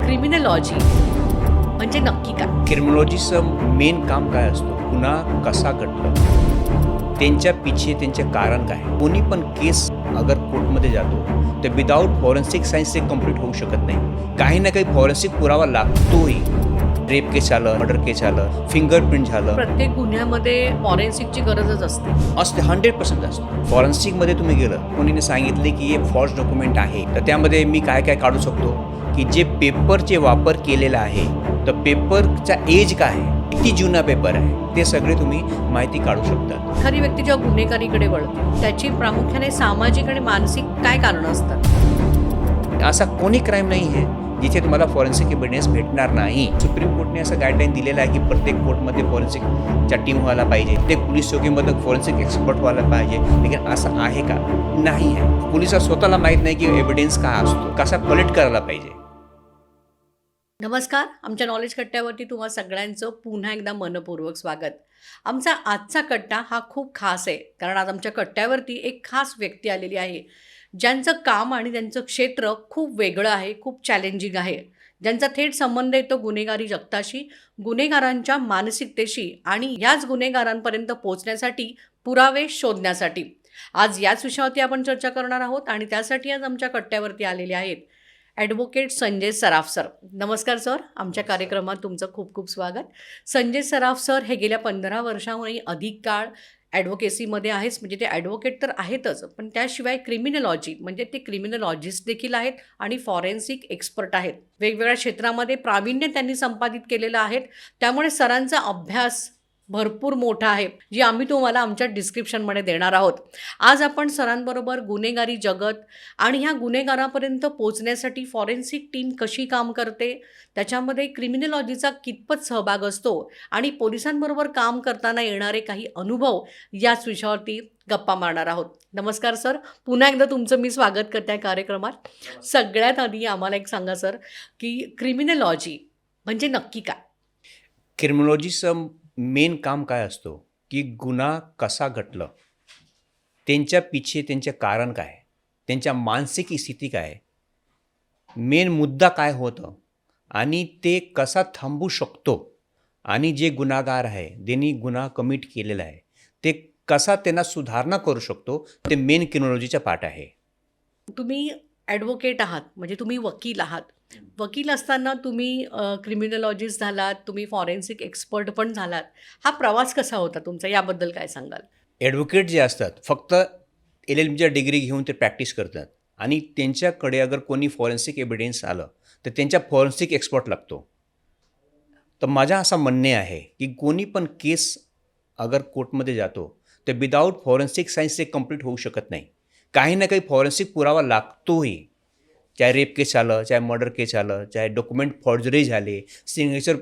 Criminology म्हणजे नक्की काय? क्रिमिनॉलॉजीचं मेन काम काय असतं? गुन्हा कसा घडतो, त्यांच्या पिछे त्यांचे कारण काय. कोणी पण केस अगर कोर्टमध्ये जातो तर विदाऊट फॉरेन्सिक सायन्स ते कंप्लीट होऊ शकत नाही. काही ना काही फॉरेन्सिक पुरावा लागतोही. रेप केस झालं, मर्डर केस झालं, फिंगरप्रिंट झालं, प्रत्येक गुन्ह्यामध्ये फॉरेन्सिकची गरजच असते. 100% असतं. फॉरेन्सिकमध्ये तुम्ही गेलं, कोणीने सांगितले की हे फॉल्स डॉक्युमेंट आहे, तर त्यामध्ये मी काय काय काढू शकतो की जे पेपरचे वापर केलेला आहे, तर पेपरचा एज काय आहे, किती जुना पेपर आहे, ते सगळे तुम्ही माहिती काढू शकता. एखादी व्यक्ती जेव्हा गुन्हेगारीकडे वळते त्याची प्रामुख्याने सामाजिक आणि मानसिक काय कारणं असतात? असा कोणी क्राईम नाही आहे जिथे तुम्हाला फॉरेन्सिक एव्हिडन्स भेटणार नाही. सुप्रीम कोर्टने असं गाईडलाईन दिलेलं आहे की प्रत्येक कोर्टमध्ये फॉरेन्सिकच्या टीम व्हायला पाहिजे, प्रत्येक पोलीस चौकीमध्ये फॉरेन्सिक एक्सपर्ट व्हायला पाहिजे. लेकिन असं आहे का? नाही आहे. पोलिसाला स्वतःला माहीत नाही की एव्हिडन्स काय असतो, कसा कलेक्ट करायला पाहिजे. नमस्कार, आमच्या नॉलेज कट्ट्यावरती तुम्हा सगळ्यांचं पुन्हा एकदा मनपूर्वक स्वागत. आमचा आजचा कट्टा हा खूप खास आहे, कारण आज आमच्या कट्ट्यावरती एक खास व्यक्ती आलेली आहे, ज्यांचं काम आणि त्यांचं क्षेत्र खूप वेगळं आहे, खूप चॅलेंजिंग आहे, ज्यांचा थेट संबंध येतो गुन्हेगारी जगताशी, गुन्हेगारांच्या मानसिकतेशी आणि याच गुन्हेगारांपर्यंत पोहोचण्यासाठी पुरावे शोधण्यासाठी. आज याच विषयावरती आपण चर्चा करणार आहोत आणि त्यासाठी आज आमच्या कट्ट्यावरती आलेले आहेत ॲडव्होकेट संजय सराफ सर. नमस्कार सर, आमच्या कार्यक्रमात तुमचं खूप खूप स्वागत. संजय सराफ सर हे गेल्या 15 वर्षांहूनही अधिक काळ ॲडव्होकेसीमध्ये आहेच, म्हणजे ते ॲडव्होकेट तर आहेतच, पण त्याशिवाय क्रिमिनॉलॉजी म्हणजे ते क्रिमिनॉलॉजिस्ट देखील आहेत आणि फॉरेन्सिक एक्सपर्ट आहेत. वेगवेगळ्या क्षेत्रामध्ये प्रावीण्य त्यांनी संपादित केलेलं आहे, त्यामुळे सरांचा अभ्यास भरपूर मोठा आहे, जी आम्ही तुम्हाला आमच्या डिस्क्रिप्शनमध्ये देणार आहोत. आज आपण सरांबरोबर गुन्हेगारी जगत आणि ह्या गुन्हेगारापर्यंत पोहोचण्यासाठी फॉरेन्सिक टीम कशी काम करते, त्याच्यामध्ये क्रिमिनॉलॉजीचा कितपत सहभाग असतो आणि पोलिसांबरोबर काम करताना येणारे काही अनुभव याच विषयावरती गप्पा मारणार आहोत. नमस्कार सर, पुन्हा एकदा तुमचं मी स्वागत करते आहे कार्यक्रमात. सगळ्यात आधी आम्हाला एक सांगा सर, की क्रिमिनॉलॉजी म्हणजे नक्की काय? क्रिमिनॉलॉजीचं मेन काम काय असतो की गुन्हा कसा घडलं, त्यांच्या पिछे त्यांचे कारण काय, त्यांच्या मानसिक स्थिती काय, मेन मुद्दा काय होतं आणि ते कसा थांबू शकतो, आणि जे गुन्हेगार आहे, ज्यांनी गुन्हा कमिट केलेला आहे, ते कसा त्यांना सुधारणा करू शकतो, ते मेन क्रिमिनॉलॉजीचा पार्ट आहे. तुम्ही ॲडव्होकेट आहात, म्हणजे तुम्ही वकील आहात. वकील असताना तुम्ही क्रिमिनॉलॉजिस्ट झालात, तुम्ही फॉरेन्सिक एक्सपर्ट पण झालात. हा प्रवास कसा होता तुमचा, याबद्दल काय सांगाल? ॲडव्होकेट जे असतात फक्त LLBच्या डिग्री घेऊन ते प्रॅक्टिस करतात, आणि त्यांच्याकडे अगर कोणी फॉरेन्सिक एव्हिडन्स आलं तर त्यांच्या फॉरेन्सिक एक्सपर्ट लागतो. तर माझं असं म्हणणे आहे की कोणी पण केस अगर कोर्टमध्ये जातो तर विदाऊट फॉरेन्सिक सायन्स ते कंप्लीट होऊ शकत नाही. काही ना काही फॉरेन्सिक पुरावा लागतोही. चाहे रेप केस झालं, चाहे मर्डर केस झालं, चाहे डॉक्युमेंट फॉर्जरी झाले, सिग्नेचर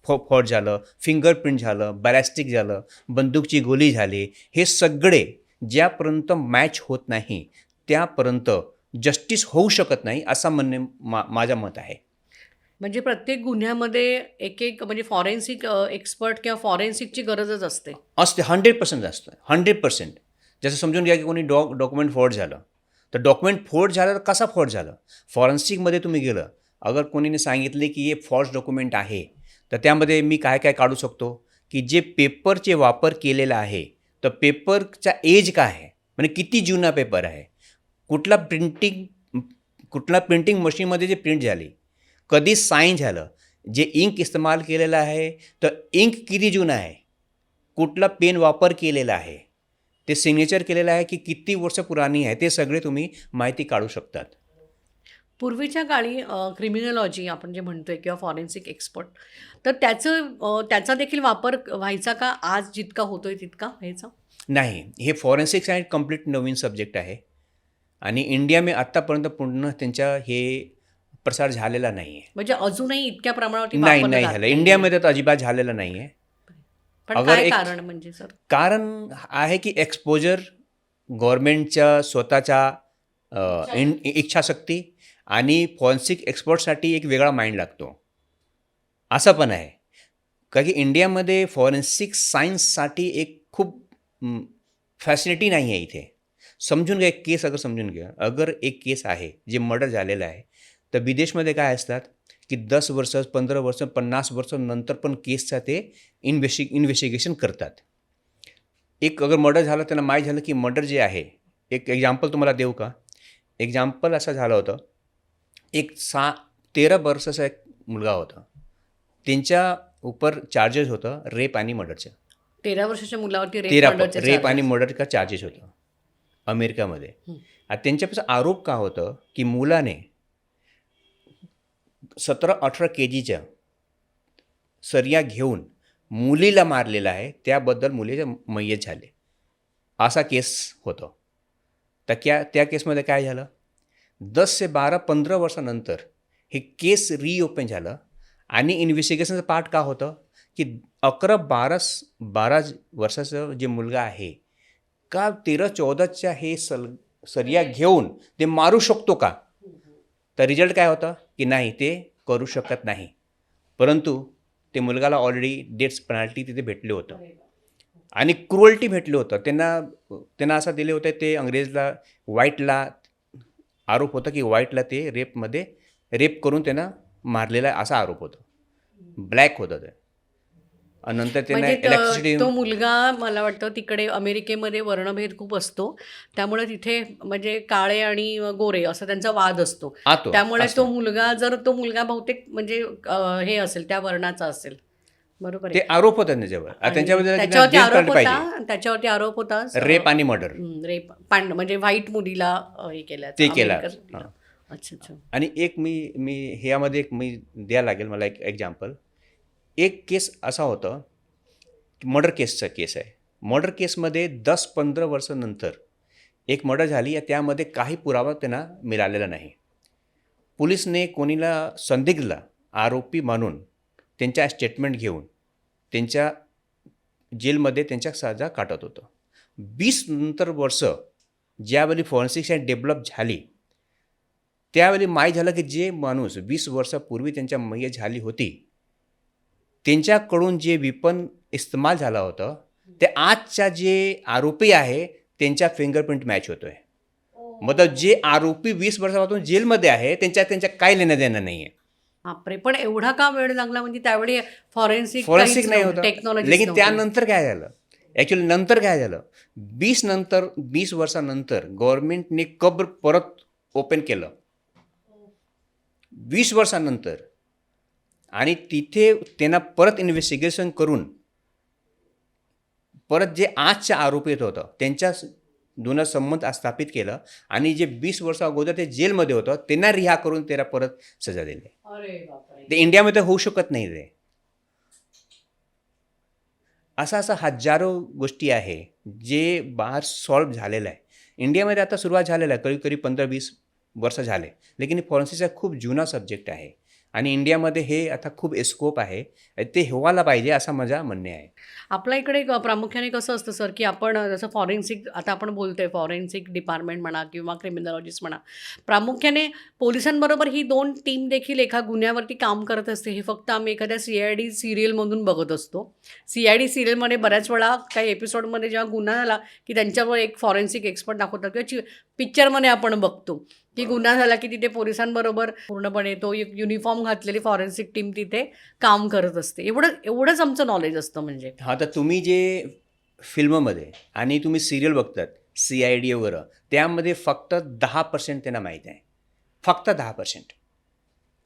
फॉर्ज झालं, फिंगरप्रिंट झालं, बॅलिस्टिक झालं, बंदूकची गोळी झाली, हे सगळे ज्यापर्यंत मॅच होत नाही त्यापर्यंत जस्टिस होऊ शकत नाही, असं म्हणणे माझं मत आहे. म्हणजे प्रत्येक गुन्ह्यामध्ये एक एक म्हणजे फॉरेन्सिक एक्सपर्ट किंवा फॉरेन्सिकची गरजच असते. 100% असतं, 100%. जसं समजून घ्या की कोणी डॉक्युमेंट फॉर्ज झालं, तर डॉक्युमेंट फॉर्ज झालं तर कसा फॉर्ज झालं. फॉरेन्सिकमध्ये तुम्ही गेलं, अगर कोणीने सांगितले की हे फॉल्स डॉक्युमेंट आहे, तर त्यामध्ये मी काय काय काढू शकतो की जे पेपरचे वापर केलेला आहे, तर पेपरचा एज काय आहे, म्हणजे किती जुना पेपर आहे, कुठला प्रिंटिंग मशीनमध्ये जे प्रिंट झाली, कधी साईन झालं, जे इंक इस्तेमाल केलेलं आहे तर इंक किती जुना आहे, कुठला पेन वापर केलेला आहे, ते सिग्नेचर केलेलं आहे की किती वर्ष पुराणी आहे, ते सगळे तुम्ही माहिती काढू शकतात. पूर्वीच्या काळी क्रिमिनॉलॉजी आपण जे म्हणतोय किंवा फॉरेन्सिक एक्सपर्ट, तर त्याचा देखील वापर व्हायचा का? आज जितका होतोय तितका व्हायचा नाही, हे फॉरेन्सिक सायन्स कंप्लीट नवीन सब्जेक्ट आहे आणि इंडियामध्ये आत्तापर्यंत पूर्ण त्यांचा हे प्रसार झालेला नाही आहे. म्हणजे अजूनही इतक्या प्रमाणावरती नाही वापरलं नाही जात झालं, नाहीये. इंडियामध्ये तर अजिबात झालेलं नाही आहे. पण अगर काय एक कारण म्हणजे सर? कारण आहे की एक्सपोजर, गव्हर्नमेंटच्या स्वतःच्या इच्छाशक्ती, आणि फॉरेन्सिक एक्सपर्टसाठी एक वेगळा माइंड लागतो, असं पण आहे. कारण की इंडियामध्ये फॉरेन्सिक सायन्ससाठी एक खूप फॅसिलिटी नाही आहे इथे. समजून घ्या, एक केस अगर समजून घ्या, अगर एक केस आहे जे मर्डर झालेलं आहे, तर विदेशमध्ये काय असतात की 10 वर्ष 15 वर्ष 50 वर्ष नंतर पण केसचा ते इन्व्हेस्टिगेशन करतात. एक अगर मर्डर झालं त्यांना माहीत झालं की मर्डर जे आहे, एक एक्झाम्पल तुम्हाला देऊ का? एक्झाम्पल असं झालं होतं, एक 13 वर्षाचा एक मुलगा होता. त्यांच्या उपर चार्जेस होतं रेप आणि मर्डरचं. 13 वर्षाच्या मुलावरती रेप आणि मर्डर का चार्जेस होतं अमेरिकामध्ये. आणि त्यांच्यापासून आरोप का होतं की मुलाने 17-18 kgच्या सरिया घेऊन मुलीला मारलेला आहे, त्याबद्दल मुलीचे मय्यत झाले, असा केस होतं. तर त्या केसमध्ये काय झालं, 10 ते 12-15 वर्षानंतर हे केस रिओपन झालं. आणि इन्व्हेस्टिगेशनचं पार्ट का होतं की 11-12 वर्षाचं जे मुलगा आहे का 13-14च्या हे सरिया घेऊन ते मारू शकतो का? तर रिझल्ट काय होता की नाही, ते करू शकत नाही. परंतु ते मुलगाला ऑलरेडी डेथ पेनल्टी तिथे भेटले होतं आणि क्रुअल्टी भेटलं होतं. त्यांना असं दिले होते, ते अंग्रेजला व्हाईटला आरोप होता की व्हाईटला ते रेप करून त्यांना मारलेला असा आरोप होता. ब्लॅक होतं ते. आणि नंतर त्यांना म्हणजे इलेक्ट्रिसिटी तो मुलगा, मला वाटतं तिकडे अमेरिकेमध्ये वर्णभेद खूप असतो, त्यामुळे तिथे म्हणजे काळे आणि गोरे असा त्यांचा वाद असतो. त्यामुळे तो मुलगा बहुतेक म्हणजे हे असेल, त्या वर्णाचा असेल. बरोबर ते आहे. आरोप होता त्यांच्यावर. आणि त्याच्याबद्दल त्याच्यावरती आरोप होता रेप आणि मर्डर. रेप म्हणजे व्हाईट मुलीला हे केलं ते केलं. अच्छा अच्छा. आणि एक मी ह्यामध्ये एक मी द्यायला लागेल मला एक एक्झाम्पल. एक केस असा होता की मर्डर केसचा केस आहे. मर्डर केसमध्ये 10-15 वर्षानंतर एक मर्डर झाली, त्यामध्ये काही पुरावा त्यांना मिळालेला नाही. पोलिसने कोणीला संदिग्धला आरोपी मानून त्यांच्या स्टेटमेंट घेऊन त्यांच्या जेलमध्ये त्यांच्या सजा काटत होतं. 20 नंतर वर्ष ज्यावेळी फॉरेन्सिक सायन्स डेव्हलप झाली, त्यावेळी माहीत झालं की जे माणूस 20 वर्षापूर्वी त्यांच्या मय्यत झाली होती, त्यांच्याकडून जे विपन इस्तेमाल झाला होता, ते आजच्या जे आरोपी आहे त्यांच्या फिंगरप्रिंट मॅच होतो आहे. मतलब जे आरोपी 20 वर्षापासून जेलमध्ये आहे त्यांच्या काय लेणं देणं नाही आहे. बापरे, पण एवढा का वेळ लागला? म्हणजे त्यावेळी फॉरेन्सिक नाही होतं. टेक्नॉलॉजी. लेकिन त्यानंतर काय झालं, ॲक्च्युली नंतर काय झालं, 20 वर्षानंतर गव्हर्नमेंटने कब्र परत ओपन केलं 20 वर्षानंतर. आणि तिथे त्यांना परत इन्व्हेस्टिगेशन करून परत जे आजच्या आरोपी होतं त्यांच्या दोन संबंध स्थापित केलं. आणि जे 20 वर्ष अगोदर ते जेलमध्ये होतं त्यांना रिहा करून त्याला परत सजा दिली. ते इंडियामध्ये होऊ शकत नाही. ते असा हजारो गोष्टी आहे जे बाहेर सॉल्व्ह झालेलं आहे. इंडियामध्ये आता सुरुवात झालेलं आहे, करीब 15-20 वर्ष झाले. लेकिन फॉरेन्सिकचा खूप जुना सब्जेक्ट आहे आणि इंडियामध्ये हे आता खूप स्कोप आहे, ते व्हायला पाहिजे असं माझं म्हणणे आहे. आपल्या इकडे प्रामुख्याने कसं असतं सर, की आपण जसं फॉरेन्सिक, आता आपण बोलतोय फॉरेन्सिक डिपार्टमेंट म्हणा किंवा क्रिमिनॉलॉजिस्ट म्हणा, प्रामुख्याने पोलिसांबरोबर ही 2 टीम देखील एका गुन्ह्यावरती काम करत असते. हे फक्त आम्ही एखाद्या CID सिरियलमधून बघत असतो. CID सिरियलमध्ये बऱ्याच वेळा काही एपिसोडमध्ये जेव्हा गुन्हा झाला की त्यांच्यावर एक फॉरेन्सिक एक्सपर्ट दाखवतात, किंवा पिक्चरमध्ये आपण बघतो की गुन्हा झाला की तिथे पोलिसांबरोबर पूर्णपणे तो एक युनिफॉर्म घातलेली फॉरेन्सिक टीम तिथे काम करत असते. एवढंच आमचं नॉलेज असतं. म्हणजे हां, तर तुम्ही जे फिल्ममध्ये आणि तुम्ही सिरियल बघतात CID वगैरे, त्यामध्ये फक्त 10% त्यांना माहीत आहे, फक्त 10%.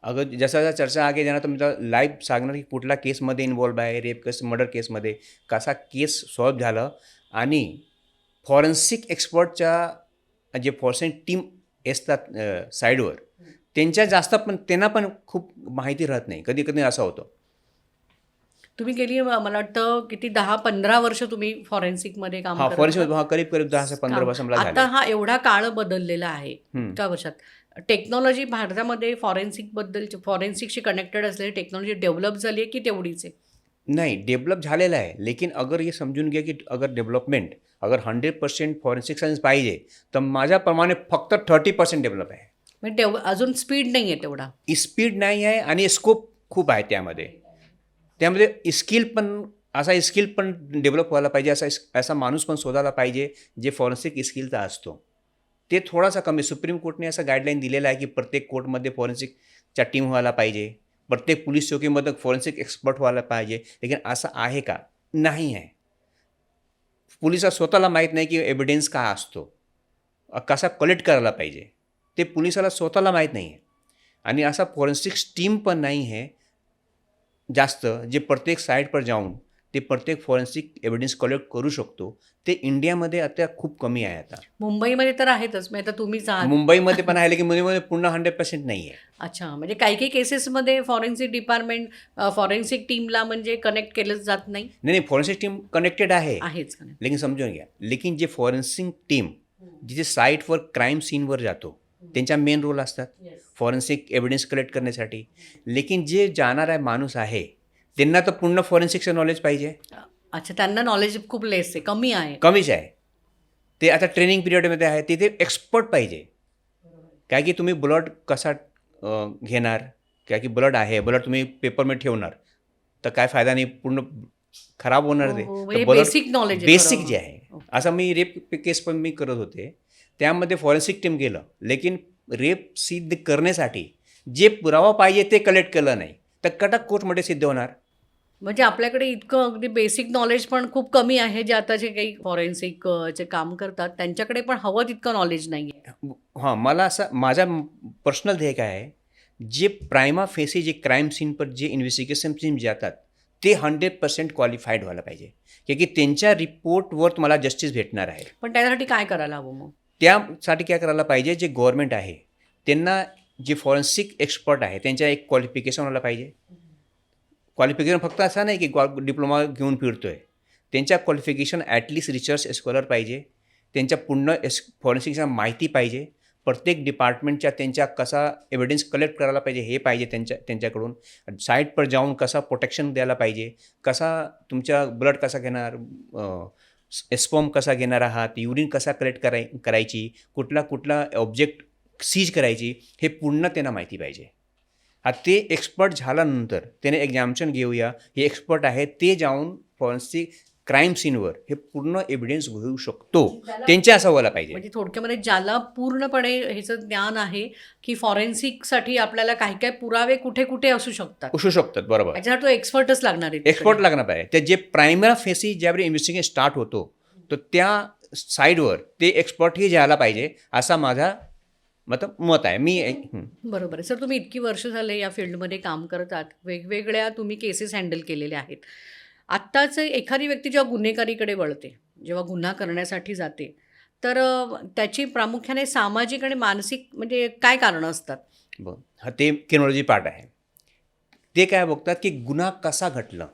अगर जसा चर्चा आगे जाणार तर मी लाईव्ह सांगणार की कुठला केसमध्ये इन्वॉल्व आहे, रेप केस, मर्डर केसमध्ये कसा केस सॉल्व्ह झालं. आणि फॉरेन्सिक एक्सपर्टच्या जे फॉरेन्सिक टीम असतात साईडवर, त्यांना पण खूप माहिती राहत नाही. कधी कधी असं होतं. तुम्ही गेली मला वाटतं किती 10-15 वर्ष तुम्ही फॉरेन्सिकमध्ये काम करत फॉरेन्सिक होता. करीब 10-15 वर्ष मला आता झाले. हा एवढा काळ बदललेला आहे इतक्या वर्षात. टेक्नॉलॉजी भारतामध्ये फॉरेन्सिकशी कनेक्टेड असलेली टेक्नॉलॉजी डेव्हलप झाली आहे की तेवढीच आहे? नाही, डेव्हलप झालेलं आहे. लेकिन अगर हे समजून घ्या की अगर डेव्हलपमेंट अगर 100% फॉरेन्सिक सायन्स पाहिजे तर माझ्याप्रमाणे फक्त 30% डेव्हलप आहे. म्हणजे अजून स्पीड नाही आहे तेवढा. स्पीड नाही आहे आणि स्कोप खूप आहे त्यामध्ये. स्किल पण डेव्हलप व्हायला पाहिजे. असा माणूस पण शोधायला पाहिजे जे फॉरेन्सिक स्किलचा असतो. ते थोडासा कमी. सुप्रीम कोर्टने असं गाईडलाईन दिलेलं आहे की प्रत्येक कोर्टमध्ये फॉरेन्सिकच्या टीम व्हायला पाहिजे. प्रत्येक पोलीस चौकीमध्ये फॉरेन्सिक एक्सपर्ट व्हायला पाहिजे. लेकिन असं आहे का? नाही आहे. पोलिसाला स्वतःला माहीत नाही की एव्हिडन्स काय असतो, कसा कलेक्ट करायला पाहिजे, ते पोलिसाला स्वतःला माहीत नाही आहे. आणि असा फॉरेन्सिक्स टीम पण नाही आहे जास्त, जे प्रत्येक साईटवर जाऊन ते प्रत्येक फॉरेन्सिक एव्हिडन्स कलेक्ट करू शकतो. ते इंडियामध्ये आता खूप कमी आहे. आता मुंबईमध्ये तर आहेतच, म्हणजे आता तुम्हीच आहात. मुंबईमध्ये पण आहे, लेकिन मुंबईमध्ये पूर्ण 100% नाही आहे. अच्छा, म्हणजे काही काही केसेसमध्ये फॉरेन्सिक डिपार्टमेंट फॉरेन्सिक टीमला म्हणजे कनेक्ट केलंच जात नाही. नाही, फॉरेन्सिक टीम कनेक्टेड आहे, आहेच का नाही? लेकिन समजून घ्या, लेकिन जे फॉरेन्सिक टीम जिथे साईटवर क्राईम सीनवर जातो त्यांचा मेन रोल असतात फॉरेन्सिक एव्हिडन्स कलेक्ट करण्यासाठी. लेकिन जे जाणारा माणूस आहे त्यांना तर पूर्ण फॉरेन्सिकचं नॉलेज पाहिजे. अच्छा, त्यांना नॉलेज खूप लेस आहे, कमी आहे. कमीच आहे. ते आता ट्रेनिंग पिरियडमध्ये आहे, तिथे एक्सपर्ट पाहिजे. काय की तुम्ही ब्लड कसा घेणार, काय की ब्लड आहे, ब्लड तुम्ही पेपरमध्ये ठेवणार तर काय फायदा नाही, पूर्ण खराब होणार ते. म्हणजे तर बेसिक नॉलेज बेसिक जे आहे. असं मी रेप केस पण मी करत होते, त्यामध्ये फॉरेन्सिक टीम गेलं, लेकिन रेप सिद्ध करण्यासाठी जे पुरावा पाहिजे ते कलेक्ट केलं नाही, तर कटक कोर्टमध्ये सिद्ध होणार. म्हणजे आपल्याकडे इतकं अगदी बेसिक नॉलेज पण खूप कमी आहे. जे आता जे काही फॉरेन्सिक चे काम करतात त्यांच्याकडे पण हवं तितकं नॉलेज नाही आहे. हां, मला असं माझा पर्सनल ध्येय काय आहे, जे प्रायमा फेसी जे क्राईम सीनवर जे इन्व्हेस्टिगेशन टीम जातात ते 100% क्वालिफाईड व्हायला पाहिजे, की त्यांच्या रिपोर्टवर तुम्हाला जस्टिस भेटणार आहे. पण त्यासाठी काय करायला हवं मग? त्यासाठी काय करायला पाहिजे, जे गव्हर्नमेंट आहे त्यांना जे फॉरेन्सिक एक्सपर्ट आहे त्यांच्या एक क्वालिफिकेशन व्हायला पाहिजे. क्वालिफिकेशन फक्त असं नाही की डिप्लोमा घेऊन फिरतोय, त्यांच्या क्वालिफिकेशन ॲटलिस्ट रिसर्च स्कॉलर पाहिजे, त्यांच्या पूर्ण फॉरेन्सिकच्या माहिती पाहिजे, प्रत्येक डिपार्टमेंटच्या त्यांच्या कसा एव्हिडन्स कलेक्ट करायला पाहिजे हे पाहिजे त्यांच्याकडून. साईटवर जाऊन कसा प्रोटेक्शन द्यायला पाहिजे, कसा तुमच्या ब्लड कसा घेणार, स्पर्म कसा घेणार आहात, युरिन कसा कलेक्ट करायची, कुठला ऑब्जेक्ट सीज करायची, हे पूर्ण त्यांना माहिती पाहिजे. ते एक्सपर्ट झाल्यानंतर त्याने एक्झामिनेशन घेऊया, हे एक्सपर्ट आहे, ते जाऊन फॉरेन्सिक क्राईम सीनवर हे पूर्ण एव्हिडन्स घेऊ शकतो, त्यांच्या असं व्हायला पाहिजे. म्हणजे थोडक्यामध्ये ज्याला पूर्णपणे ह्याचं ज्ञान आहे की फॉरेन्सिकसाठी आपल्याला काही काही पुरावे कुठे कुठे असू शकतात, बरोबर. त्याच्यासाठी तो एक्सपर्टच लागणार आहे. एक्सपर्ट लागणार पाहिजे. ते जे प्रायमरी फेसी ज्यावेळी इन्व्हेस्टिगेशन स्टार्ट होतो तर त्या साईडवर ते एक्सपर्टही जायला पाहिजे, असा माझा मत आहे. बरोबर आहे सर. तुम्ही इतकी वर्ष झाले या फील्डमध्ये काम करतात, वेगवेगळ्या तुम्ही केसेस हँडल केलेल्या आहेत. आत्ताच एखादी व्यक्ती जेव्हा गुन्हेगारीकडे वळते, जेव्हा गुन्हा करण्यासाठी जाते, तर त्याची प्रामुख्याने सामाजिक आणि मानसिक म्हणजे काय कारणं असतात? हा ते क्रिमिनॉलॉजी पार्ट आहे. ते काय बघतात की गुन्हा कसा घडला,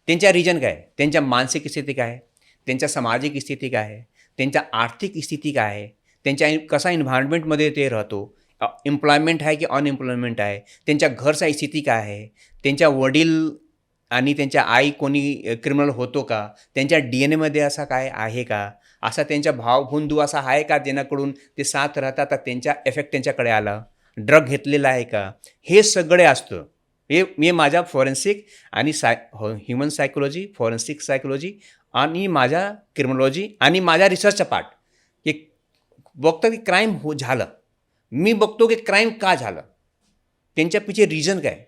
त्यांच्या रिजन काय, त्यांच्या मानसिक स्थिती काय, त्यांच्या सामाजिक स्थिती काय आहे, त्यांच्या आर्थिक स्थिती काय आहे, त्यांच्या कसा एन्व्हायरमेंटमध्ये ते राहतो, एम्प्लॉयमेंट आहे की अनएम्प्लॉयमेंट आहे, त्यांच्या घरचा स्थिती काय आहे, त्यांच्या वडील आणि त्यांच्या आई कोणी क्रिमिनल होतो का, त्यांच्या DNA असा काय आहे का, असा त्यांच्या भावबंधू असा आहे का जेणेकरून ते साथ राहतात तर त्यांच्या एफेक्ट त्यांच्याकडे आला, ड्रग घेतलेला आहे का, हे सगळे असतं. हे मी माझ्या फॉरेन्सिक आणि ह्युमन सायकोलॉजी, फॉरेन्सिक सायकोलॉजी आणि माझ्या क्रिमिनॉलॉजी आणि माझ्या रिसर्चचा पार्ट हे बघतो की क्राईम झालं, मी बघतो की क्राईम का झालं, त्यांच्या पिछे रिझन काय.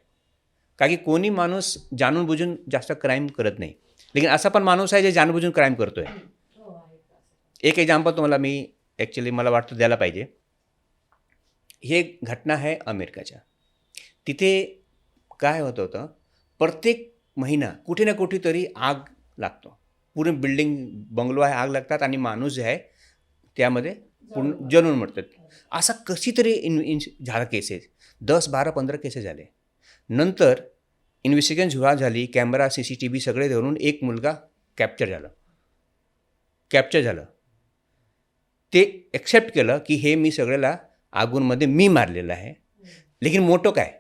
का की कोणी माणूस जाणून बुजून जास्त क्राईम करत नाही, लेकिन असा पण माणूस आहे जे जाणून क्राईम करतो आहे. एक एक्झाम्पल तुम्हाला मी ॲक्च्युली मला वाटतं द्यायला पाहिजे. हे घटना आहे अमेरिकाच्या. तिथे काय होतं, प्रत्येक महिना कुठे ना कुठेतरी आग लागतो, पूर्ण बिल्डिंग बंगलो आहे, आग लागतात आणि माणूस जे आहे त्यामध्ये पूर्ण जळून मरतात. असा कशी तरी झाला केसेस, 10, 12, 15 केसेस झाले. नंतर इन्व्हेस्टिगेशन झाली, कॅमेरा CCTV सगळे धरून एक मुलगा कॅप्चर झालं. ते एक्सेप्ट केलं की हे मी सगळ्याला आगूनमध्ये मी मारलेलं आहे. लेकिन मोठं काय,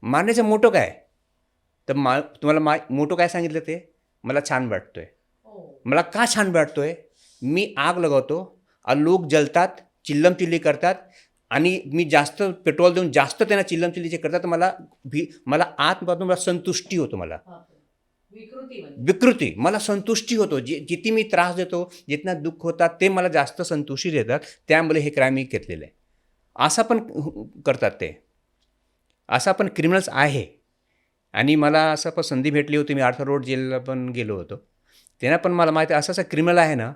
मारण्याचं मोठं काय, तर तुम्हाला मोठं काय सांगितलं, ते मला छान वाटतोय. मला का छान वाटतोय, मी आग लगवतो, लोक जलतात, चिल्लमचिल्ली करतात आणि मी जास्त पेट्रोल देऊन जास्त त्यांना चिल्लमचिल्लीचे करतात, मला आतमधून मला संतुष्टी होतो, मला विकृती, मला संतुष्टी होतो. जिथे मी त्रास देतो, जितना दुःख होतात ते मला जास्त संतुष्टी देतात, त्यामुळे हे क्राईम मी घेतलेलं आहे. असं पण करतात ते. असा पण क्रिमिनल्स आहे. आणि मला असं पण संधी भेटली होती, मी आर्थर रोड जेलला पण गेलो होतो. त्यांना पण मला माहिती आहे असं क्रिमिनल आहे ना,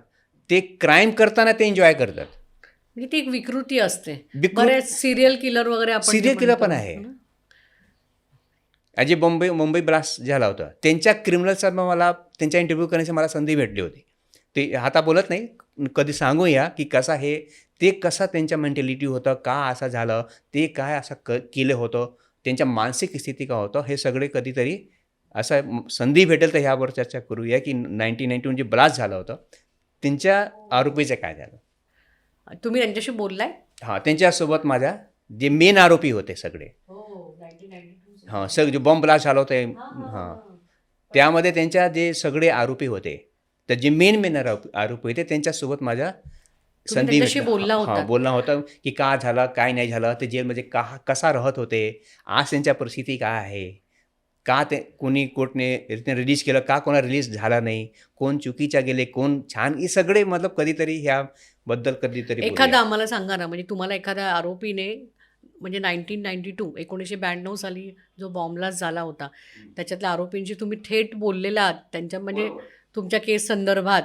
ते क्राईम करताना ते एन्जॉय करतात. म्हणजे ती एक विकृती असते. विकृत बरेच सिरियल किलर वगैरे आपण जे सिरियल किलर पण म्हणतो, आहे. है ना? जे मुंबई ब्लास्ट झाला होता, त्यांच्या क्रिमिनलचा मला त्यांच्या इंटरव्ह्यू करण्याची मला संधी भेटली होती. ते आता बोलत नाही, कधी सांगूया की कसं हे ते कसं त्यांच्या मेंटॅलिटी होतं, का असं झालं, ते काय असं केलं होतं, त्यांच्या मानसिक स्थिती का होतं, हे सगळे कधीतरी असं संधी भेटेल तर ह्यावर चर्चा करूया की 1991 जे ब्लास्ट झालं होतं, त्यांच्या आरोपीचं काय झालं. तुम्ही त्यांच्याशी बोललाय? हां, त्यांच्यासोबत माझ्या जे मेन आरोपी होते सगळे, हां, जे बॉम्ब ब्लास्ट झालं होतं, हां, त्यामध्ये त्यांच्या जे सगळे आरोपी होते, तर जे मेन आरोपी होते त्यांच्यासोबत माझ्या संधी त्यांच्याशी बोलला होतात? हां, बोलणं होतं की का झालं, काय नाही झालं, ते जेलमध्ये कसा राहत होते, आज त्यांच्या परिस्थिती काय आहे, का ते कोणी कोर्टने रिलीज केलं, का कोणा रिलीज झाला नाही, कोण चुकीच्या गेले, कोण छान, हे सगळे मतलब कधीतरी ह्याबद्दल कधीतरी एखादा आम्हाला सांगा ना, म्हणजे तुम्हाला एखाद्या आरोपीने म्हणजे 1992 साली जो बॉम्ब ब्लास्ट झाला होता, त्याच्यातल्या आरोपींशी तुम्ही थेट बोललेला आहात त्यांच्या म्हणजे तुमच्या केस संदर्भात,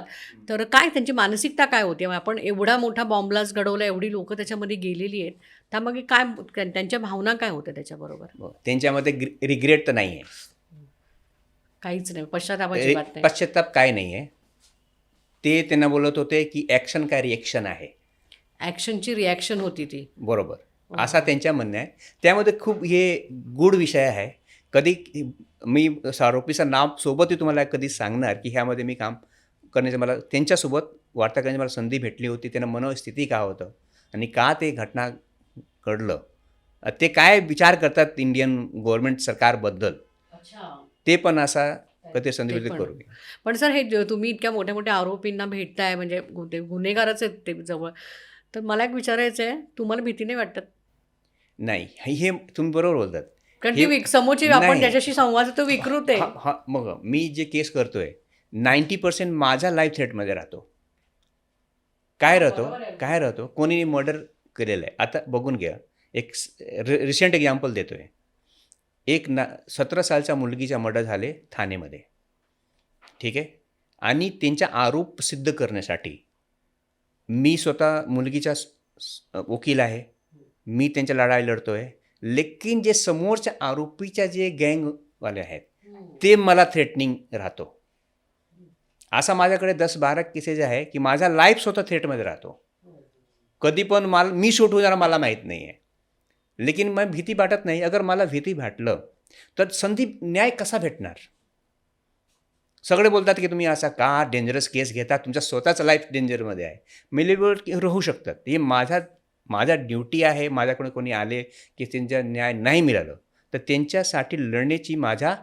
तर काय त्यांची मानसिकता काय होती? आपण एवढा मोठा बॉम्ब ब्लास्ट घडवला, एवढी लोकं त्याच्यामध्ये गेलेली आहेत, त्यामागे काय त्यांच्या भावना काय होत्या त्याच्याबरोबर? त्यांच्यामध्ये रिग्रेट तर नाही आहे, काहीच नाही, पश्चातापाची बात नाही. पश्चाताप काय नाही आहे. ते त्यांना बोलत होते की ॲक्शन काय रिॲक्शन आहे. ॲक्शनची रिॲक्शन होती ती. बरोबर, असा त्यांच्या म्हणणं आहे. त्यामध्ये खूप हे गूढ विषय आहे. कधी मी आरोपीचं नाव सोबतही तुम्हाला कधी सांगणार की ह्यामध्ये मी काम करण्याचं, मला त्यांच्यासोबत वार्ता करण्याची मला संधी भेटली होती. त्यांना मनस्थिती काय होतं आणि का ते घटना घडलं, ते काय विचार करतात इंडियन गव्हर्नमेंट सरकारबद्दल, ते पण असा कधी संधी ते भेटली पण. करू. पण सर, हे तुम्ही इतक्या मोठ्या मोठ्या आरोपींना भेटताय, म्हणजे गुन्हेगारच आहेत ते जवळ, तर मला एक विचारायचं आहे, तुम्हाला भीती नाही वाटत? नाही, हे तुम्ही बरोबर बोलतात. कारण हे ती समोरची आपण नाही. ज्याच्याशी संवाद तो विकृत आहे. हां, मग मी जे केस करतोय 90% माझा लाईफ थ्रेटमध्ये राहतो. काय राहतो, कोणी मर्डर केलेलं आहे. आता बघून घ्या, एक रिसेंट एक्झाम्पल देतोय. एक 17 सालच्या मुलगीचा मर्डर झाले ठाणेमध्ये, ठीक आहे. आणि त्यांचा आरोप सिद्ध करण्यासाठी मी स्वतः मुलगीचा वकील आहे, मी त्यांच्या लढाई लढतोय. लेकिन जे समोरच्या आरोपीच्या जे गँगवाले आहेत, ते मला थ्रेटनिंग राहतो. असा माझ्याकडे 10-12 केसेस आहे की माझा लाईफ स्वतः थ्रेटमध्ये राहतो. कधी पण मी शूट होणार मला माहीत नाही आहे. लेकिन मग भीती वाटत नाही. अगर मला भीती वाटलं तर संधी न्याय कसा भेटणार? सगळे बोलतात की तुम्ही असा का डेंजरस केस घेता, तुमचा स्वतःचा लाईफ डेंजरमध्ये आहे. मेलेबल राहू शकतात. हे माझा ड्युटी आहे. माझ्याकडे कोणी आले की त्यांचा न्याय नाही मिळालं तर त्यांच्यासाठी लढण्याची माझा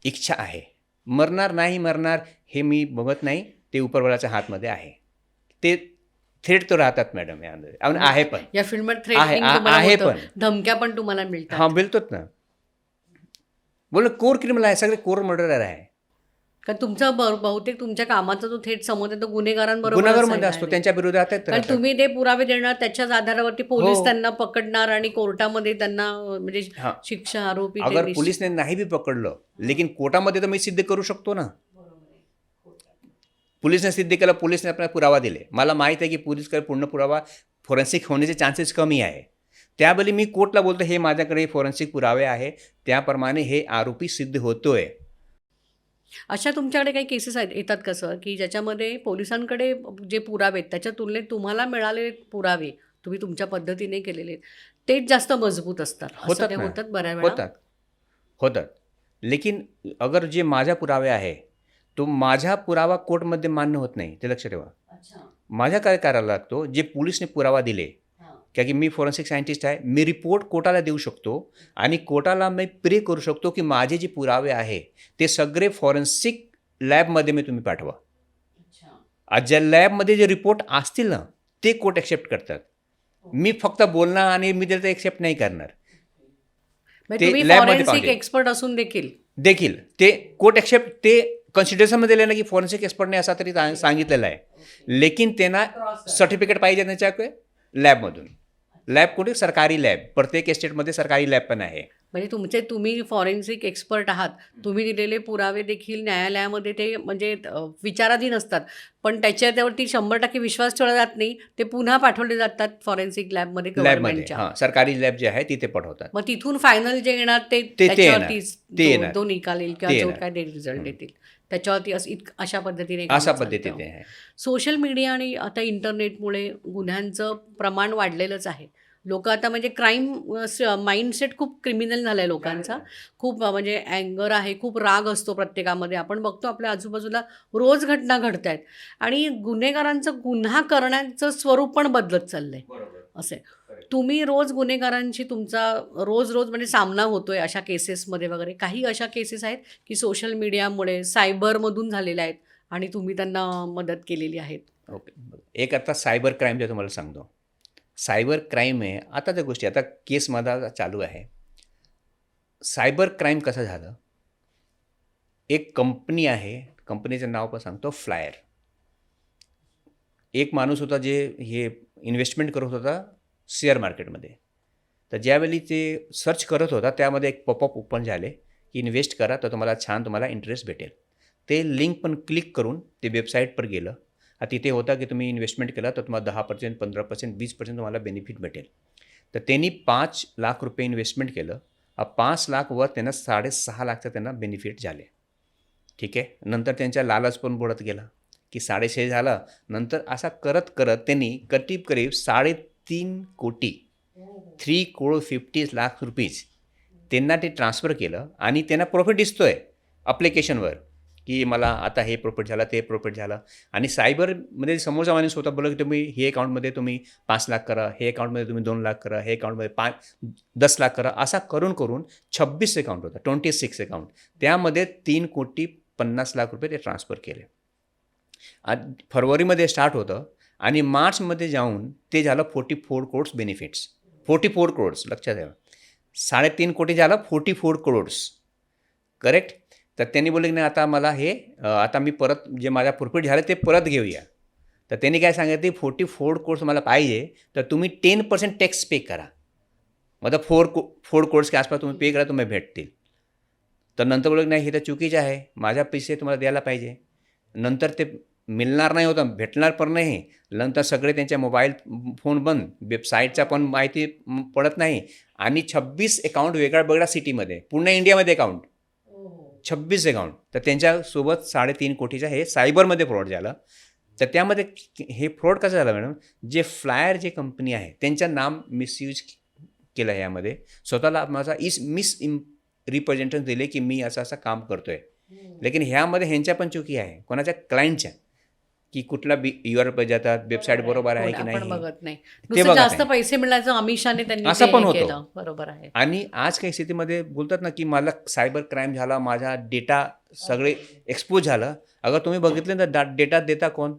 इच्छा आहे. मरणार नाही मरणार हे मी बघत नाही, ते उपरवाल्याच्या हातमध्ये आहे. ते थ्रेट तर राहतात मॅडम, यामध्ये आहे पण या फिल्ममध्ये आहे थ्रेटनिंग पण धमक्या पण तुम्हाला मिळतात. हां, मिळतोच ना. बोल, कोर क्रिमिनल आहे, सगळे कोर मर्डरर आहे. कारण तुमचा बहुतेक तुमच्या कामाचा जो थेट संबंध आहे तो गुन्हेगारांबरोबर गुन्हेगारमध्ये असतो, त्यांच्या विरोधात आहेत. कारण तुम्ही ते पुरावे देणार, त्याच्याच आधारावरती पोलीस हो. त्यांना पकडणार आणि कोर्टामध्ये त्यांना म्हणजे हां. शिक्षा आरोपी ते अगर पोलिसने नाही बी पकडलं, लेकिन कोर्टामध्ये तर मी सिद्ध करू शकतो ना. पोलिसने सिद्ध केलं, पोलिसने आपल्याला पुरावा दिले. मला माहीत आहे की पोलिसकडे पूर्ण पुरावा फॉरेन्सिक होण्याचे चान्सेस कमी आहे. त्यावेळी मी कोर्टला बोलतो हे माझ्याकडे फॉरेन्सिक पुरावे आहे, त्याप्रमाणे हे आरोपी सिद्ध होतोय. अशा तुमच्याकडे काही केसेस येतात कसं की ज्याच्यामध्ये पोलिसांकडे जे पुरावे आहेत त्याच्या तुलनेत तुम्हाला मिळालेले पुरावे तुम्ही तुमच्या पद्धतीने केलेले आहेत, तेच जास्त मजबूत असतात, असं होतात ते ना. होतात बऱ्याच वेळा? होतात. लेकिन अगर जे माझ्या पुरावे आहे, तो माझा पुरावा कोर्टमध्ये मान्य होत नाही, ते लक्ष ठेवा. माझ्या काय करायला लागतो, जे पोलिसने पुरावा दिले, कारण की मी फॉरेन्सिक सायंटिस्ट आहे, मी रिपोर्ट कोर्टाला देऊ शकतो आणि कोर्टाला मी प्रे करू शकतो की माझे जे पुरावे आहे ते सगळे फॉरेन्सिक लॅबमध्ये तुम्ही पाठवा. आज ज्या लॅबमध्ये जे रिपोर्ट असतील ना, ते कोर्ट एक्सेप्ट करतात. मी फक्त बोलणार आणि मी त्याचं एक्सेप्ट नाही करणार. म्हणजे ते तुम्ही लॅबमध्ये फॉरेन्सिक पाहते. एक्सपर्ट असून देखील ते कोर्ट एक्सेप्ट, ते कन्सिडरेशनमध्ये दिलं ना की फॉरेन्सिक एक्सपर्टने असा तरी सांगितलेलं आहे. लेकिन त्यांना सर्टिफिकेट पाहिजे त्याच्याकडे लॅबमधून. लॅब कुठे? सरकारी लॅब. प्रत्येक एस्टेटमध्ये सरकारी लॅब पण आहे. म्हणजे तुम्ही फॉरेन्सिक एक्सपर्ट आहात. तुम्ही दिलेले पुरावे देखील न्यायालयामध्ये ते म्हणजे विचाराधीन असतात. पण त्याच्यावरती 100% विश्वास ठेवला जात नाही. ते पुन्हा पाठवले जातात फॉरेन्सिक लॅबमध्ये लॅबमध्ये गव्हर्नमेंटच्या. सरकारी लॅब जे आहे तिथे पाठवतात. मग तिथून फायनल जे येणार ते ते येणार, त्याच्यावरतीच ते येणार, जो निकाल येईल किंवा ते जो येणार. काय रिझल्ट देतील त्याच्यावरती अशा पद्धतीने काम अशा चालतं. पद्धतीने आहे. सोशल मीडिया आणि आता इंटरनेटमुळे गुन्ह्यांचं प्रमाण वाढलेलंच आहे. लोक आता म्हणजे क्राईम माइंडसेट खूप क्रिमिनल झाला आहे लोकांचा. खूप म्हणजे अँगर आहे, खूप राग असतो प्रत्येकामध्ये. आपण बघतो आपल्या आजूबाजूला रोज घटना घडत आहेत आणि गुन्हेगारांचं गुन्हा करण्याचं स्वरूप पण बदलत चाललंय असे. तुम्ही रोज गुन्हेगारांशी तुमचा रोज म्हणजे सामना होतोय अशा केसेसमध्ये वगैरे. काही अशा केसेस आहेत की सोशल मीडियामुळे सायबरमधून झालेल्या आहेत आणि तुम्ही त्यांना मदत केलेली आहेत. ओके. एक आता सायबर क्राईमचं तुम्हाला सांगतो. सायबर क्राईम आहे आता त्या गोष्टी आता केस माझा चालू आहे. सायबर क्राईम कसं झालं, एक कंपनी आहे, कंपनीचं नाव पण सांगतो, फ्लायर. एक माणूस होता जे हे इन्व्हेस्टमेंट करत होता शेअर मार्केटमध्ये. तर ज्यावेळी ते सर्च करत होता त्यामध्ये एक पॉपअप ओपन झाले की इन्व्हेस्ट करा तर तुम्हाला इंटरेस्ट भेटेल. ते लिंक पण क्लिक करून ते वेबसाईटवर गेलं. तिथे होता की तुम्ही इन्व्हेस्टमेंट केला तर तुम्हाला 10%, 15%, 20% तुम्हाला बेनिफिट भेटेल. तर त्यांनी 5 लाख रुपये इन्व्हेस्टमेंट केलं. 5 लाखवर त्यांना 6.5 लाखचं त्यांना बेनिफिट झाले. ठीक आहे. नंतर त्यांच्या लालच पण बुडत गेला की 6.5 झाला. नंतर असा करत करत त्यांनी करीब 3.5 कोटी 3,50,00,000 रुपीज त्यांना ते ट्रान्सफर केलं आणि त्यांना प्रॉफिट दिसतोय ॲप्लिकेशनवर की मला आता हे प्रॉफिट झालं, ते प्रॉफिट झालं. आणि सायबरमध्ये समोरचा माणूस होता बोलला की तुम्ही हे अकाउंटमध्ये तुम्ही 5 लाख करा, हे अकाउंटमध्ये तुम्ही 2 लाख करा, हे अकाउंटमध्ये 10 लाख करा. असा करून 26 अकाउंट होता, 26 अकाउंट. त्यामध्ये 3,50,00,000 रुपये ते ट्रान्सफर केले. फरवरीमध्ये स्टार्ट होतं आणि मार्चमध्ये जाऊन ते झालं 44 करोड्स बेनिफिट्स. 44 करोड्स लक्षात ठेवा. 3.5 कोटी झालं 44 करोड्स. करेक्ट. तर त्यांनी बोलले की नाही आता मला हे आता मी परत जे माझा प्रॉफिट झालं ते परत घेऊया. तर त्यांनी काय सांगितलं 44 करोड्स मला पाहिजे तर तुम्ही 10% टॅक्स पे करा. मतलब 4 करोड्स के आसपास तुम्ही पे करा तुम्ही भेटतील. तर नंतर बोलले नाही हे तर चुकीचं आहे, माझ्या पैसे तुम्हाला द्यायला पाहिजे. नंतर ते मिळणार नाही होतं, भेटणार पण नाही. नंतर सगळे त्यांच्या मोबाईल फोन बंद, वेबसाईटचा पण माहिती पडत नाही आणि 26 अकाउंट वेगळ्या सिटीमध्ये, पूर्ण इंडियामध्ये अकाउंट 26 अकाउंट. तर त्यांच्यासोबत 3.5 कोटीचा हे सायबरमध्ये फ्रॉड झाला. तर त्यामध्ये हे फ्रॉड कसं झालं मॅडम, जे फ्लायर जे कंपनी आहे त्यांचं नाम मिसयूज केलं यामध्ये. स्वतःला माझा रिप्रेझेंटेशन दिले की मी असं काम करतोय. लेकिन ह्यामध्ये ह्यांच्या पण चुकी आहे, कोणाच्या क्लायंटच्या, की कुठला URL जातात, वेबसाईट बरोबर आहे की आपण नाही बघत नाही. ते नुसतं बघत जास्त नाही. पैसे मिळायचं आमिषाने त्यांनी असं ते पण हे होतं. केलं. बरोबर आहे. आणि आज काही स्थितीमध्ये बोलतात ना की मला सायबर क्राईम झाला, माझा डेटा सगळे एक्सपोज झालं. अगर तुम्ही बघितलं तर डेटा देता कोण?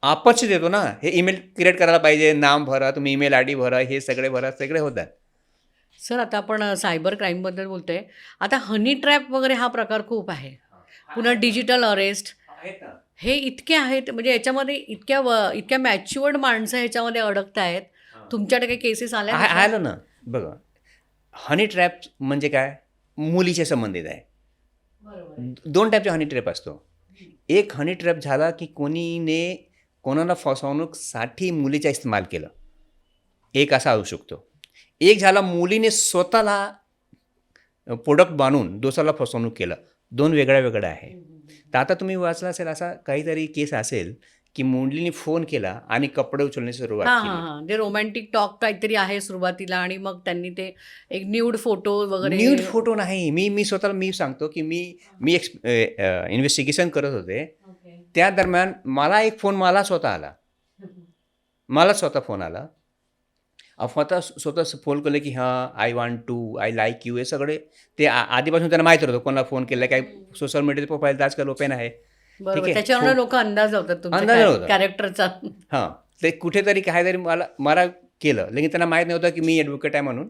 आपणच देतो ना. हे ईमेल क्रिएट करायला पाहिजे, नाम भरा, तुम्ही ईमेल ID भरा, हे सगळे भरा, सगळे होतात. सर आता आपण सायबर क्राईमबद्दल बोलतोय. आता हनी ट्रॅप वगैरे हा प्रकार खूप आहे. पुन्हा डिजिटल अरेस्ट हे इतके आहेत, म्हणजे याच्यामध्ये इतक्या मॅच्युअर्ड माणसं ह्याच्यामध्ये अडकत आहेत. तुमच्याकडे काही केसेस आल्या आहेत का? आलं ना. बघा, हनी ट्रॅप म्हणजे काय, मुलीच्या संबंधित आहे. 2 टाईपचे हनी ट्रॅप असतो. एक हनी ट्रॅप झाला की कोणाला फसवणूकसाठी मुलीचा इस्तेमाल केलं, एक असा होऊ शकतो. एक झाला मुलीने स्वतःला प्रोडक्ट बनवून दुसऱ्याला फसवणूक केलं. 2 वेगळ्या आहे. तर आता तुम्ही वाचला असेल असा काहीतरी केस असेल की मुलीने फोन केला आणि कपडे उचलण्याची सुरुवात केली. जे रोमॅन्टिक टॉक काहीतरी आहे सुरुवातीला आणि मग त्यांनी ते एक न्यूड फोटो वगैरे. न्यूड फोटो नाही. मी स्वतःला सांगतो की मी इन्व्हेस्टिगेशन करत होते. त्या दरम्यान मला एक फोन मला स्वतः फोन आला. स्वतः फोन केलं की हां आय लाईक यू, हे सगळे ते आधीपासून त्यांना माहीत होतं कोणाला फोन केला, काय सोशल मीडियाचे प्रोफाईल आजकाल ओपन आहे. बरोबर, त्याच्यावर लोक अंदाज लावतात अंदाज तुमच्या लावतात. कॅरेक्टरचा. हां, ते कुठेतरी काहीतरी मला केलं, लेकिन त्यांना माहीत नव्हतं की मी ॲडव्होकेट आहे म्हणून.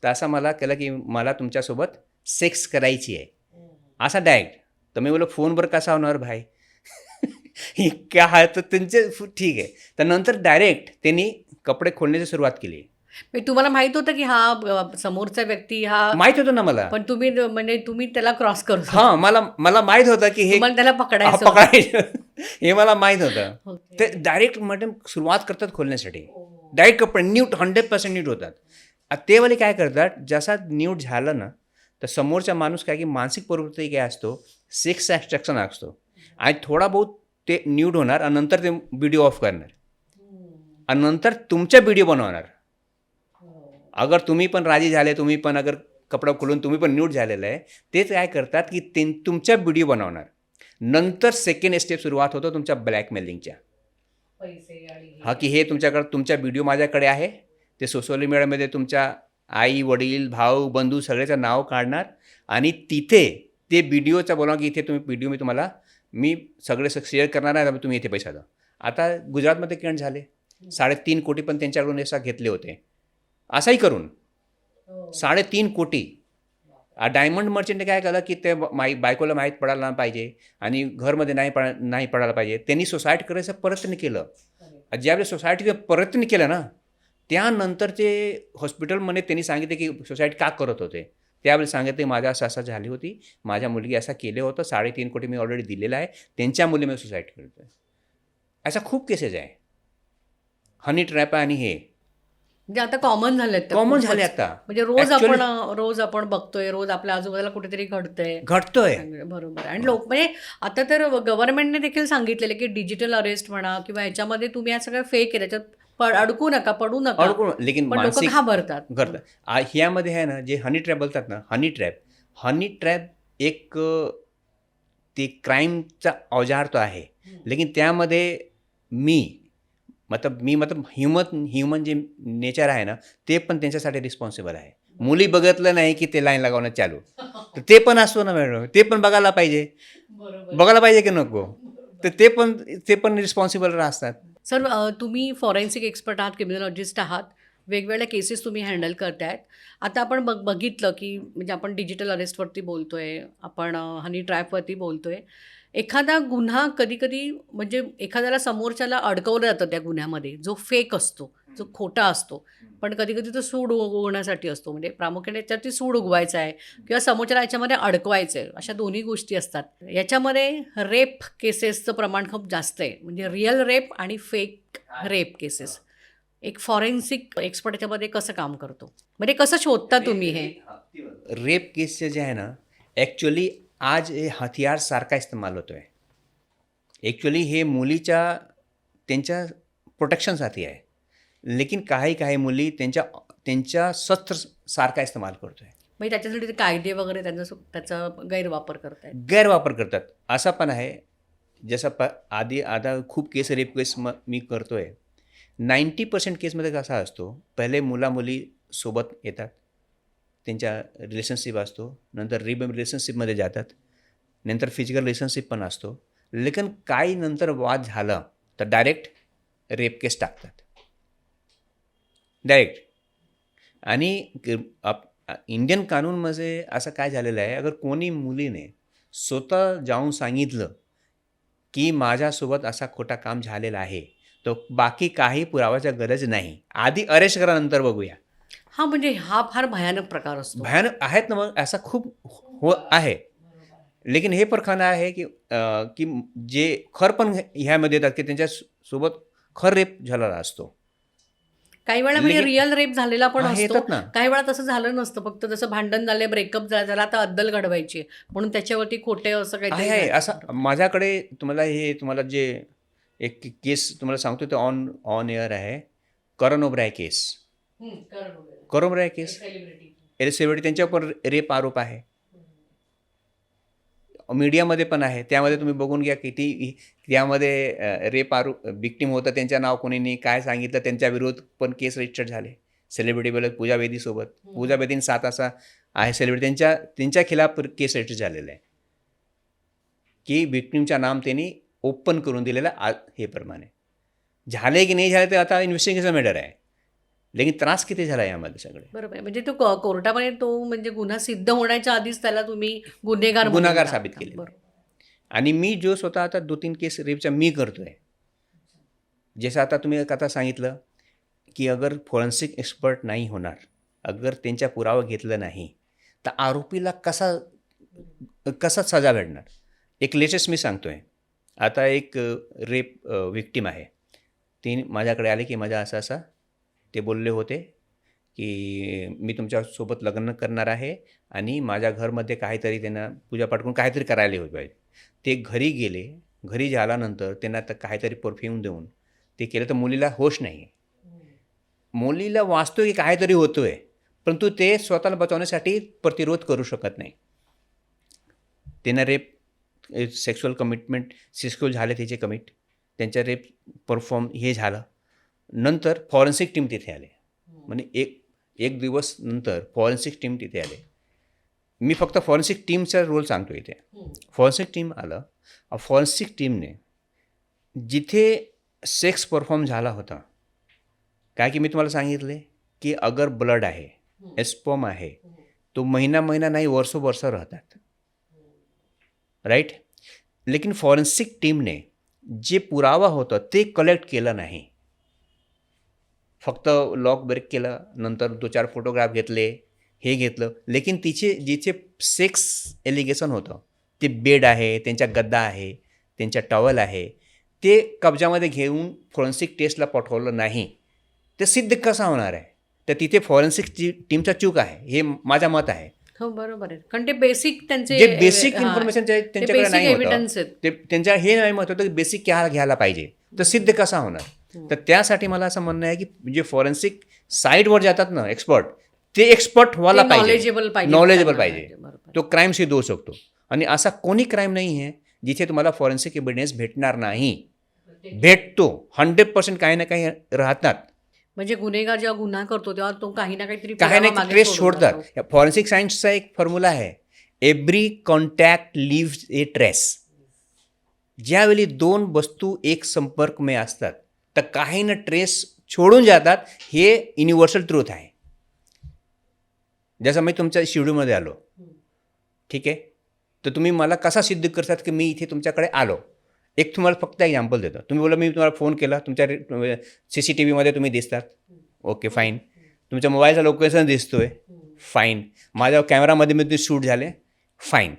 तर असं मला केलं की मला तुमच्यासोबत सेक्स करायची आहे, असा डायरेक्ट. तर मी बोललो फोनवर कसा होणार भाई हे काय आहे. तर त्यांचे ठीक आहे. तर नंतर डायरेक्ट त्यांनी कपडे खोलण्याची सुरुवात केली. म्हणजे तुम्हाला माहित होतं की हा समोरचा व्यक्ती हा, माहीत होतं ना मला. पण तुम्ही म्हणजे तुम्ही त्याला क्रॉस करत होता. हां, मला मला माहीत होतं की हे तुम्हाला त्याला पकडायचं होतं. पकडायचं हे मला माहीत होतं. ओके. ते डायरेक्ट मॅडम सुरुवात करतात खोलण्यासाठी. डायरेक्ट कपडे न्यूट 100% न्यूट होतात. ते वाले काय करतात, जसा न्यूट झालं ना, तर समोरचा माणूस काय की मानसिक प्रवृत्ती काय असतो, सेक्स ॲट्रॅक्शन असतो आणि थोडा बहुत ते न्यूट होणार आणि नंतर ते व्हिडिओ ऑफ करणार आणि नंतर तुमचा व्हिडिओ बनवणार. अगर तुम्ही पण राजी झाले, तुम्ही पण अगर कपडा खोलून तुम्ही पण न्यूट झालेलं आहे, तेच काय करतात की तुमचा व्हिडिओ बनवणार. नंतर सेकंड स्टेप सुरुवात होतो तुमच्या ब्लॅकमेलिंगच्या. पैसे आणि हा की हे तुमचा व्हिडिओ माझ्याकडे आहे, ते सोशल मीडियामध्ये तुमच्या आई वडील भाऊ बंधू सगळ्याचं नाव काढणार आणि तिथे ते व्हिडिओचा बोला की इथे तुम्ही व्हिडिओ मी सगळे शेअर करणार आहे, तुम्ही इथे पैसा द्या. आता गुजरातमध्ये केंड झाले 3.5 कोटी पण त्यांच्याकडून असा घेतले होते. असाही करून 3.5 कोटी. डायमंड मर्चंटने काय केलं की ते बायकोला माहीत पडायला नाही पाहिजे आणि घरमध्ये नाही पडायला पाहिजे. त्यांनी सोसायटी करायचा प्रयत्न केलं. ज्यावेळेस सोसायटीचा प्रयत्न केला ना, त्यानंतर ते हॉस्पिटलमध्ये त्यांनी सांगितले की सोसायटी का करत होते. त्यावेळेस सांगितले माझ्या असं झाली होती, माझ्या मुलगी असं केलं होतं, 3.5 कोटी मी ऑलरेडी दिलेला आहे, त्यांच्या मुलीमध्ये सोसायटी करतो आहे. अशा खूप केसेस आहे. हनी ट्रॅप आणि हे म्हणजे आता कॉमन झालेत त्या कॉमन खूपच. झाले आता. म्हणजे रोज आपण बघतोय, रोज आपल्या आजूबाजूला कुठेतरी घडतंय. घडतोय. बरोबर. आणि लोक म्हणजे आता तर गव्हर्नमेंटने देखील सांगितलेलं की डिजिटल अरेस्ट म्हणा किंवा ह्याच्यामध्ये तुम्ही या सगळ्या फेक आहे त्याच्यात अडकू नका, पडू नका. लेकिन पण लोक मानसिक घाबरतात. ह्यामध्ये आहे ना, जे हनी ट्रॅप बोलतात ना, हनी ट्रॅप एक ते क्राईमचा औजार तो आहे. लेकिन त्यामध्ये मी ह्युमन जे नेचर आहे ना, ते पण त्यांच्यासाठी रिस्पॉन्सिबल आहे. मुली बघितलं नाही की ते लाईन लावणं चालू, तर ते पण असतो ना मॅडम, ते पण बघायला पाहिजे की नको, तर ते पण रिस्पॉन्सिबल असतात. सर, तुम्ही फॉरेन्सिक एक्सपर्ट आहात, क्रिमिनॉलॉजिस्ट आहात, वेगवेगळ्या केसेस तुम्ही हँडल करतायत. आता आपण बघितलं की म्हणजे आपण डिजिटल अरेस्टवरती बोलतोय, आपण हनी ट्रॅपवरती बोलतोय. एखादा गुन्हा कधी म्हणजे एखाद्याला समोरच्याला अडकवलं जातं त्या गुन्ह्यामध्ये, जो फेक असतो, जो खोटा असतो, पण कधी तो सूड उगवण्यासाठी असतो. म्हणजे प्रामुख्याने याच्यावरती सूड उगवायचा आहे किंवा समोरच्याला याच्यामध्ये अडकवायचं आहे, अशा दोन्ही गोष्टी असतात. याच्यामध्ये रेप केसेसचं प्रमाण खूप जास्त आहे. म्हणजे रिअल रेप आणि फेक रेप केसेस. एक फॉरेन्सिक एक्सपर्ट याच्यामध्ये कसं काम करतो, म्हणजे कसं शोधता तुम्ही हे? रेप केसचे जे आहे ना, ॲक्च्युली आज हे हथियारसारखा इस्तेमाल होतो आहे. ॲक्च्युली हे त्यांच्या प्रोटेक्शनसाठी आहे. लेकिन काही मुली त्यांच्या शस्त्रसारखा इस्तेमाल करतो आहे. म्हणजे त्याच्यासाठी ते कायदे वगैरे त्याचा गैरवापर करतात. असं पण आहे. जसं आता खूप रेप केस मी करतो आहे. 90% केसमध्ये कसा असतो, पहिले मुली सोबत येतात, त्यांच्या रिलेशनशिप असतो, नंतर रिलेशनशिपमध्ये जातात, नंतर फिजिकल रिलेशनशिप पण असतो. लेकिन काही नंतर वाद झाला तर डायरेक्ट रेप केस टाकतात डायरेक्ट. आणि इंडियन कानूनमध्ये असं काय झालेलं आहे, अगर कोणी मुलीने स्वतः जाऊन सांगितलं की माझ्यासोबत असा खोटा काम झालेला आहे, तर बाकी काही पुराव्याची गरज नाही, आधी अरेस्ट करा नंतर बघूया. हां, म्हणजे हा फार भयानक प्रकार असतो. भयानक आहेत ना, मग असा खूप आहे. लेकिन हे पण खरं आहे की जे खर पण ह्यामध्ये येतात की त्यांच्यासोबत रेप झालेला असतो. काही वेळा म्हणजे रिअल रेप झालेला पण असतो. येतात ना. काही वेळा तसं झालं नसतं, फक्त जसं भांडण झाले, ब्रेकअप झाला, आता अद्दल घडवायची म्हणून त्याच्यावरती खोटे असं आहे काहीतरी. असं माझ्याकडे तुम्हाला जे एक केस तुम्हाला सांगतो ते ऑन एअर आहे. करण ओब्राय केस. सेलिब्रिटी त्यांच्यावर रेप आरोप आहे. मीडियामध्ये पण आहे. त्यामध्ये तुम्ही बघून घ्या किती त्यामध्ये रेप आरोप विक्टिम होतं, त्यांचं नाव कोणीने काय सांगितलं, त्यांच्या विरोध पण केस रजिस्टर झाले. सेलिब्रिटी बोलत पूजा बेदीसोबत. पूजा बेदीन 7 असा आहे सेलिब्रिटी, त्यांच्या खिलाफ केस रजिस्टर झालेलं आहे की विक्टिमचं नाम त्यांनी ओपन करून दिलेलं हे प्रमाणे. झाले की नाही झाले ते आता इन्व्हेस्टिगेशन मॅटर आहे. लेकिन त्रास किती झाला यामध्ये सगळे. बरोबर. म्हणजे तो कोर्टामध्ये तो म्हणजे गुन्हा सिद्ध होण्याच्या आधीच त्याला तुम्ही गुन्हेगार साबित केले. आणि मी जो स्वतः आता 2-3 केस रेपच्या मी करतोय. जसं आता तुम्ही आता सांगितलं की अगर फॉरेन्सिक एक्सपर्ट नाही होणार, अगर त्यांच्या पुरावा घेतलं नाही, तर आरोपीला कसा सजा भेटणार. एक लेटेस्ट मी सांगतो आहे. आता एक रेप विक्टीम आहे. ती माझ्याकडे आले की माझा असा ते बोलले होते की मी तुमच्यासोबत लग्न करणार आहे आणि माझ्या घरमध्ये काहीतरी त्यांना पूजापाठ करून काहीतरी करायला होत पाहिजे. ते घरी गेले. घरी झाल्यानंतर त्यांना तर काहीतरी परफ्यूम देऊन ते केलं, तर मुलीला होश नाही आहे. मुलीला वाचतो की काहीतरी होतो आहे, परंतु ते स्वतःला बचावण्यासाठी प्रतिरोध करू शकत नाही. त्यांना रेप सेक्शुअल झाले त्याचे कमिट, त्यांच्या रेप परफॉर्म हे झालं. नंतर फॉरेन्सिक टीम तिथे आले. म्हणजे एक दिवस नंतर फॉरेन्सिक टीम तिथे आले. मी फक्त फॉरेन्सिक टीमचा रोल सांगतो इथे. फॉरेन्सिक टीम आलं. फॉरेन्सिक टीमने जिथे सेक्स परफॉर्म झाला होता, काय की मी तुम्हाला सांगितले की अगर ब्लड आहे, एस्पर्म आहे, तो महिना नाही वर्ष राहतात, राईट. लेकिन फॉरेन्सिक टीमने जे पुरावा होता ते कलेक्ट केलं नाही. फक्त लॉक ब्रेक केलं, नंतर 2-4 फोटोग्राफ घेतले, हे घेतलं. लेकिन जिथे सेक्स एलिगेशन होतं, ते बेड आहे, त्यांच्या गद्दा आहे, त्यांच्या टॉवेल आहे, ते कब्जामध्ये घेऊन फॉरेन्सिक टेस्टला पाठवलं नाही. ते सिद्ध कसं होणार आहे? तर तिथे फॉरेन्सिक टीमचा चूक आहे, हे माझं मत आहे. हो, बरोबर आहे. कारण ते बेसिक त्यांचे जे बेसिक इन्फॉर्मेशन त्यांच्याकडे नाही होतं, ते ते त्यांच्या हे नाही मत होतं की बेसिक घ्यायला पाहिजे, तर सिद्ध कसा होणार. तर त्यासाठी मला असं म्हणणं आहे की जे फॉरेन्सिक साईटवर जातात ना एक्सपर्ट, ते एक्सपर्ट व्हायला पाहिजे, नॉलेजेबल पाहिजे. तो क्राईम सिद्ध होऊ शकतो. आणि असा कोणी क्राईम नाही आहे जिथे तुम्हाला फॉरेन्सिक एव्हिडन्स भेटणार नाही. भेटतो 100%, काही ना काही राहतात. म्हणजे गुन्हेगार जेव्हा गुन्हा करतो तेव्हा तो काही ना काहीतरी ट्रेस सोडतात. फॉरेन्सिक सायन्सचा एक फॉर्म्युला आहे, एव्हरी कॉन्टॅक्ट लिव्स ए ट्रेस. ज्यावेळी 2 वस्तू एक संपर्क में असतात तर काही ना ट्रेस छोडून जातात. हे युनिव्हर्सल ट्रूथ आहे. जसं मी तुमच्या शेड्यूलमध्ये आलो, ठीक आहे, तर तुम्ही मला कसा सिद्ध करतात की मी इथे तुमच्याकडे आलो. एक तुम्हाला फक्त एक्झाम्पल देतो. तुम्ही बोला मी तुम्हाला फोन केला, तुमच्या CCTVमध्ये तुम्ही दिसतात, ओके फाईन. तुमच्या मोबाईलचं लोकेशन दिसतो आहे, फाईन. माझ्या कॅमेरामध्ये मी ते शूट झाले, फाईन.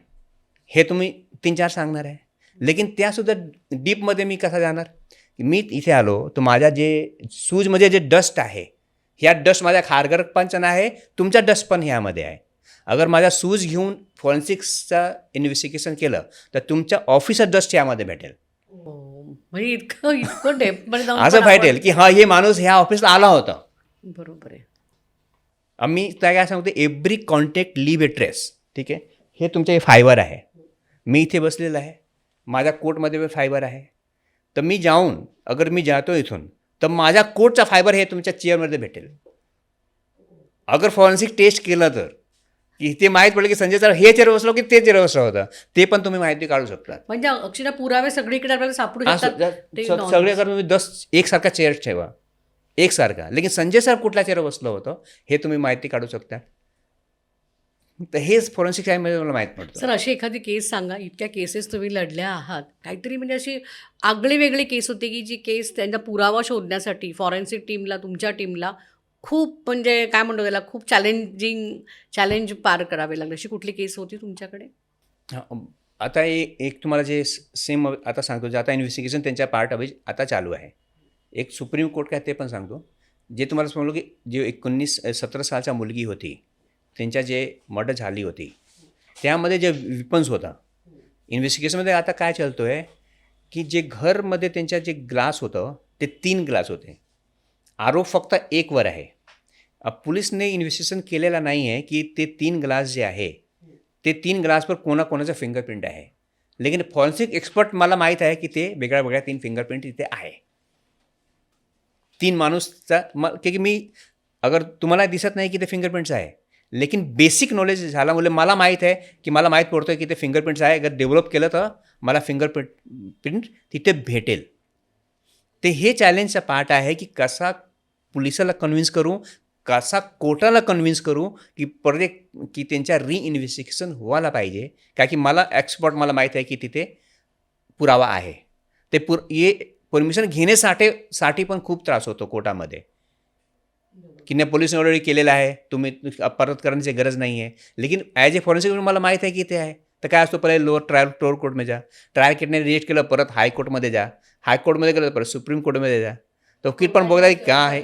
हे तुम्ही 3-4 सांगणार आहे. लेकिन त्यासुद्धा डीपमध्ये मी कसा जाणार? मी इथे आलो तर माझ्या जे शूजमध्ये जे डस्ट आहे, ह्या डस्ट माझ्या खारघर पण आहे, तुमचा डस्ट पण ह्यामध्ये आहे. अगर माझा शूज घेऊन फॉरेन्सिक्सचा इन्व्हेस्टिगेशन केलं तर तुमच्या ऑफिसचा डस्ट यामध्ये भेटेल. म्हणजे इतकं डेप्थमध्ये असं भेटेल की हा हे माणूस ह्या ऑफिसला आला होता. बरोबर आहे. आम्ही त्या काय सांगतो, एव्हरी कॉन्टॅक्ट लिव्ह ए ट्रेस. ठीक आहे, हे तुमचे फायबर आहे. मी इथे बसलेलं आहे, माझ्या कोटमध्ये फायबर आहे. तर मी जाऊन अगर मी जातो इथून तर माझ्या कोटचा फायबर हे तुमच्या चेअरमध्ये भेटेल. अगर फॉरेन्सिक टेस्ट केलं तर की ते माहीत पडलं की संजय सर हे चेअर बसलो की ते चेअर बसलं होतं, ते पण तुम्ही माहिती काढू शकता. म्हणजे अक्षरशः पुरावे सगळीकडे आपल्याला सापडू शकतात. सगळे अगर तुम्ही 10 एकसारखा चेअर ठेवा, एकसारखा, लेकिन संजय सर कुठल्या चेअर बसलं होतं हे तुम्ही माहिती काढू शकता. तर हेच फॉरेन्सिक सायन्समध्ये मला माहीत पडतं. सर, अशी एखादी केस सांगा, इतक्या केसेस तुम्ही लढल्या आहात, काहीतरी म्हणजे अशी आगळी वेगळी केस होती की जी केस त्यांचा पुरावा शोधण्यासाठी फॉरेन्सिक टीमला, तुमच्या टीमला खूप म्हणजे काय म्हणतो त्याला, खूप चॅलेंज पार करावे लागले. अशी कुठली केस होती तुमच्याकडे? आता एक तुम्हाला जे सेम आता सांगतो, जे आता इन्व्हेस्टिगेशन त्यांच्या पार्ट आता चालू आहे. एक सुप्रीम कोर्ट काय ते पण सांगतो. जे तुम्हाला सांगलो की जे 17 सालच्या मुलगी होती, त्यांच्या जे मर्डर झाली होती, त्यामध्ये जे विपन्स होता, इन्व्हेस्टिगेशनमध्ये आता काय चालतो आहे की जे घरमध्ये त्यांच्या जे ग्लास होतं ते 3 ग्लास होते. आरोप फक्त 1 वर आहे. पोलिसने इन्व्हेस्टिगेशन केलेलं नाही आहे की ते 3 ग्लास जे आहे ते 3 ग्लासवर कोणाकोणाचा फिंगरप्रिंट आहे. लेकिन फॉरेन्सिक एक्सपर्ट मला माहीत आहे की ते वेगळ्या 3 फिंगरप्रिंट तिथे आहे. 3 माणूसचा की मी अगर तुम्हाला दिसत नाही की ते फिंगरप्रिंट्स आहे, लेकिन बेसिक नॉलेज झाल्यामुळे मला माहीत आहे की मला माहीत पडतं की ते फिंगरप्रिंट्स आहे. अगर डेव्हलप केलं तर मला फिंगरप्रिंट तिथे भेटेल. ते हे चॅलेंजचा पार्ट आहे की कसा पोलिसाला कन्व्हिन्स करू, कसा कोर्टाला कन्व्हिन्स करू की त्यांच्या रिइन्व्हेस्टिगेशन व्हायला पाहिजे. का की मला एक्सपर्ट माहीत आहे की तिथे पुरावा आहे. ते परमिशन घेण्यासाठी पण खूप त्रास होतो कोर्टामध्ये. की नाही पोलिसने ऑलरेडी केलेलं आहे, तुम्ही परत करण्याची गरज नाही आहे. लेकिन ॲज ए फॉरेन्सिक मला माहीत आहे की ते आहे. तर काय असतो, पहिले लोअर कोर्टमध्ये जा, ट्रायल कोर्टने रिजेक्ट केलं, परत हायकोर्टमध्ये जा, हायकोर्टमध्ये गेलं परत सुप्रीम कोर्टमध्ये जा. तो वकील पण बघला की काय आहे,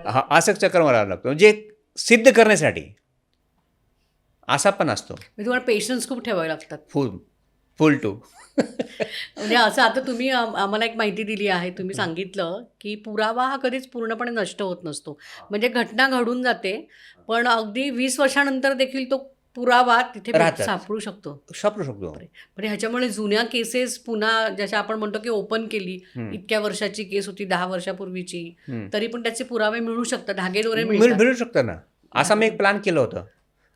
हां असं चक्कर मारावं लागतं म्हणजे सिद्ध करण्यासाठी. असा पण असतो. म्हणजे तुम्हाला पेशन्स खूप ठेवावे लागतात. Full too. म्हणजे असं आता तुम्ही आम्हाला एक माहिती दिली आहे, तुम्ही सांगितलं की पुरावा हा कधीच पूर्णपणे नष्ट होत नसतो. म्हणजे घटना घडून जाते, पण अगदी 20 वर्षानंतर देखील तो पुरावा तिथे राहतात. सापडू शकतो. सापडू शकतो. म्हणजे ह्याच्यामुळे जुन्या केसेस पुन्हा जशा आपण म्हणतो की ओपन केली, इतक्या वर्षाची केस होती 10 वर्षापूर्वीची, तरी पण त्याचे पुरावे मिळू शकतात, धागेदोरे मिळतात. मिळू शकतं ना. असा मी एक प्लॅन केलं होतं.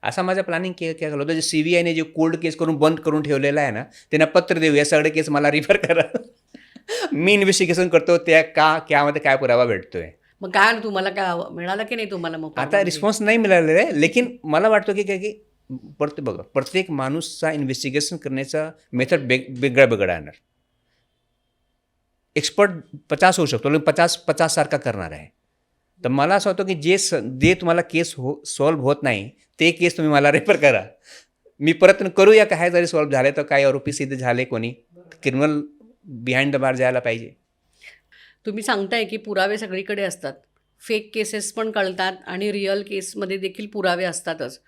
असा माझं प्लॅनिंग केलं होतं. जे CBIने जे कोल्ड केस करून बंद करून ठेवलेलं आहे ना, त्यांना पत्र देऊ, या सगळे केस मला रिफर करा. मी इन्व्हेस्टिगेशन करतो त्या त्यामध्ये काय पुरावा भेटतोय. मग काय तुम्हाला काय मिळालं की नाही तुम्हाला मग आता रिस्पॉन्स नाही मिळालेला आहे, लेकिन मला वाटतं की काय की बघा, प्रत्येक माणूसचा इन्व्हेस्टिगेशन करण्याचा मेथड वेगळा येणार. एक्सपर्ट 50 होऊ शकतो, 50 सारखा करणार आहे. तर मला असं होतं की जे तुम्हाला केस सॉल्व्ह होत नाही ते केस तुम्ही मला रेफर करा. मी प्रयत्न करूया काय जरी सॉल्व्ह झाले तर काही आरोपी सिद्ध झाले, कोणी क्रिमिनल बिहाइंड द बार जायला पाहिजे. तुम्ही सांगताय की पुरावे सगळीकडे असतात, फेक केसेस पण कळतात आणि रिअल केसमध्ये देखील पुरावे असतातच.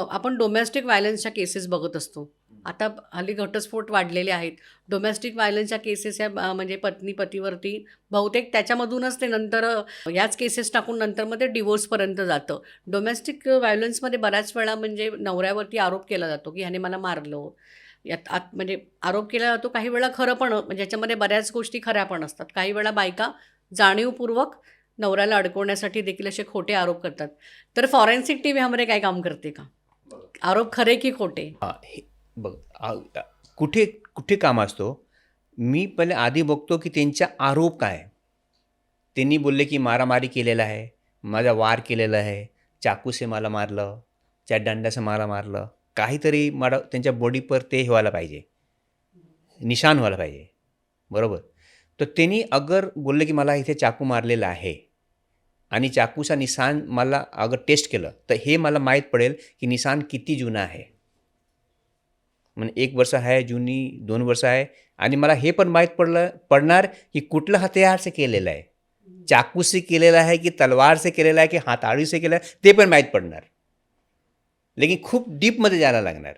आपण डोमेस्टिक व्हायलन्सच्या केसेस बघत असतो. आता हल्ली घटस्फोट वाढलेले आहेत. डोमेस्टिक व्हायलन्सच्या केसेस या म्हणजे पत्नी पतीवरती बहुतेक त्याच्यामधूनच ते नंतर याच केसेस टाकून नंतर मग ते डिवोर्सपर्यंत जातं. डोमेस्टिक व्हायलन्समध्ये बऱ्याच वेळा म्हणजे नवऱ्यावरती आरोप केला जातो की ह्याने मला मारलं. यात म्हणजे आरोप केला जातो, काही वेळा खरं पण म्हणजे याच्यामध्ये बऱ्याच गोष्टी खऱ्या पण असतात. काही वेळा बायका जाणीवपूर्वक नवऱ्याला अडकवण्यासाठी देखील असे खोटे आरोप करतात. तर फॉरेन्सिक टीम ह्यामध्ये काय काम करते का? आरोप खरे की खोटे? हे बघ, कुठे कुठे काम असतो. मी पहिले आधी बघतो की त्यांचा आरोप काय. त्यांनी बोलले की मारामारी केलेला आहे, माझा वार केलेला आहे, चाकूसे मला मारलं, त्या दंडासे मला मारलं, काहीतरी मला त्यांच्या बॉडीवर ते व्हायला पाहिजे, निशाण व्हायला पाहिजे, बरोबर. तर त्यांनी अगर बोलले की मला इथे चाकू मारलेला आहे आणि चाकूचा निशाण मला अगर टेस्ट केलं तर हे मला माहीत पडेल की निशाण किती जुना आहे. म्हणजे 1 वर्ष आहे जुनी, 2 वर्ष आहे, आणि मला हे पण माहीत पडणार की कुठलं हत्यार केलेलं आहे, चाकूसे केलेलं आहे की तलवार से केलेलं आहे की हाताळी से केलं आहे, ते पण माहीत पडणार. लेकिन खूप डीपमध्ये जायला लागणार.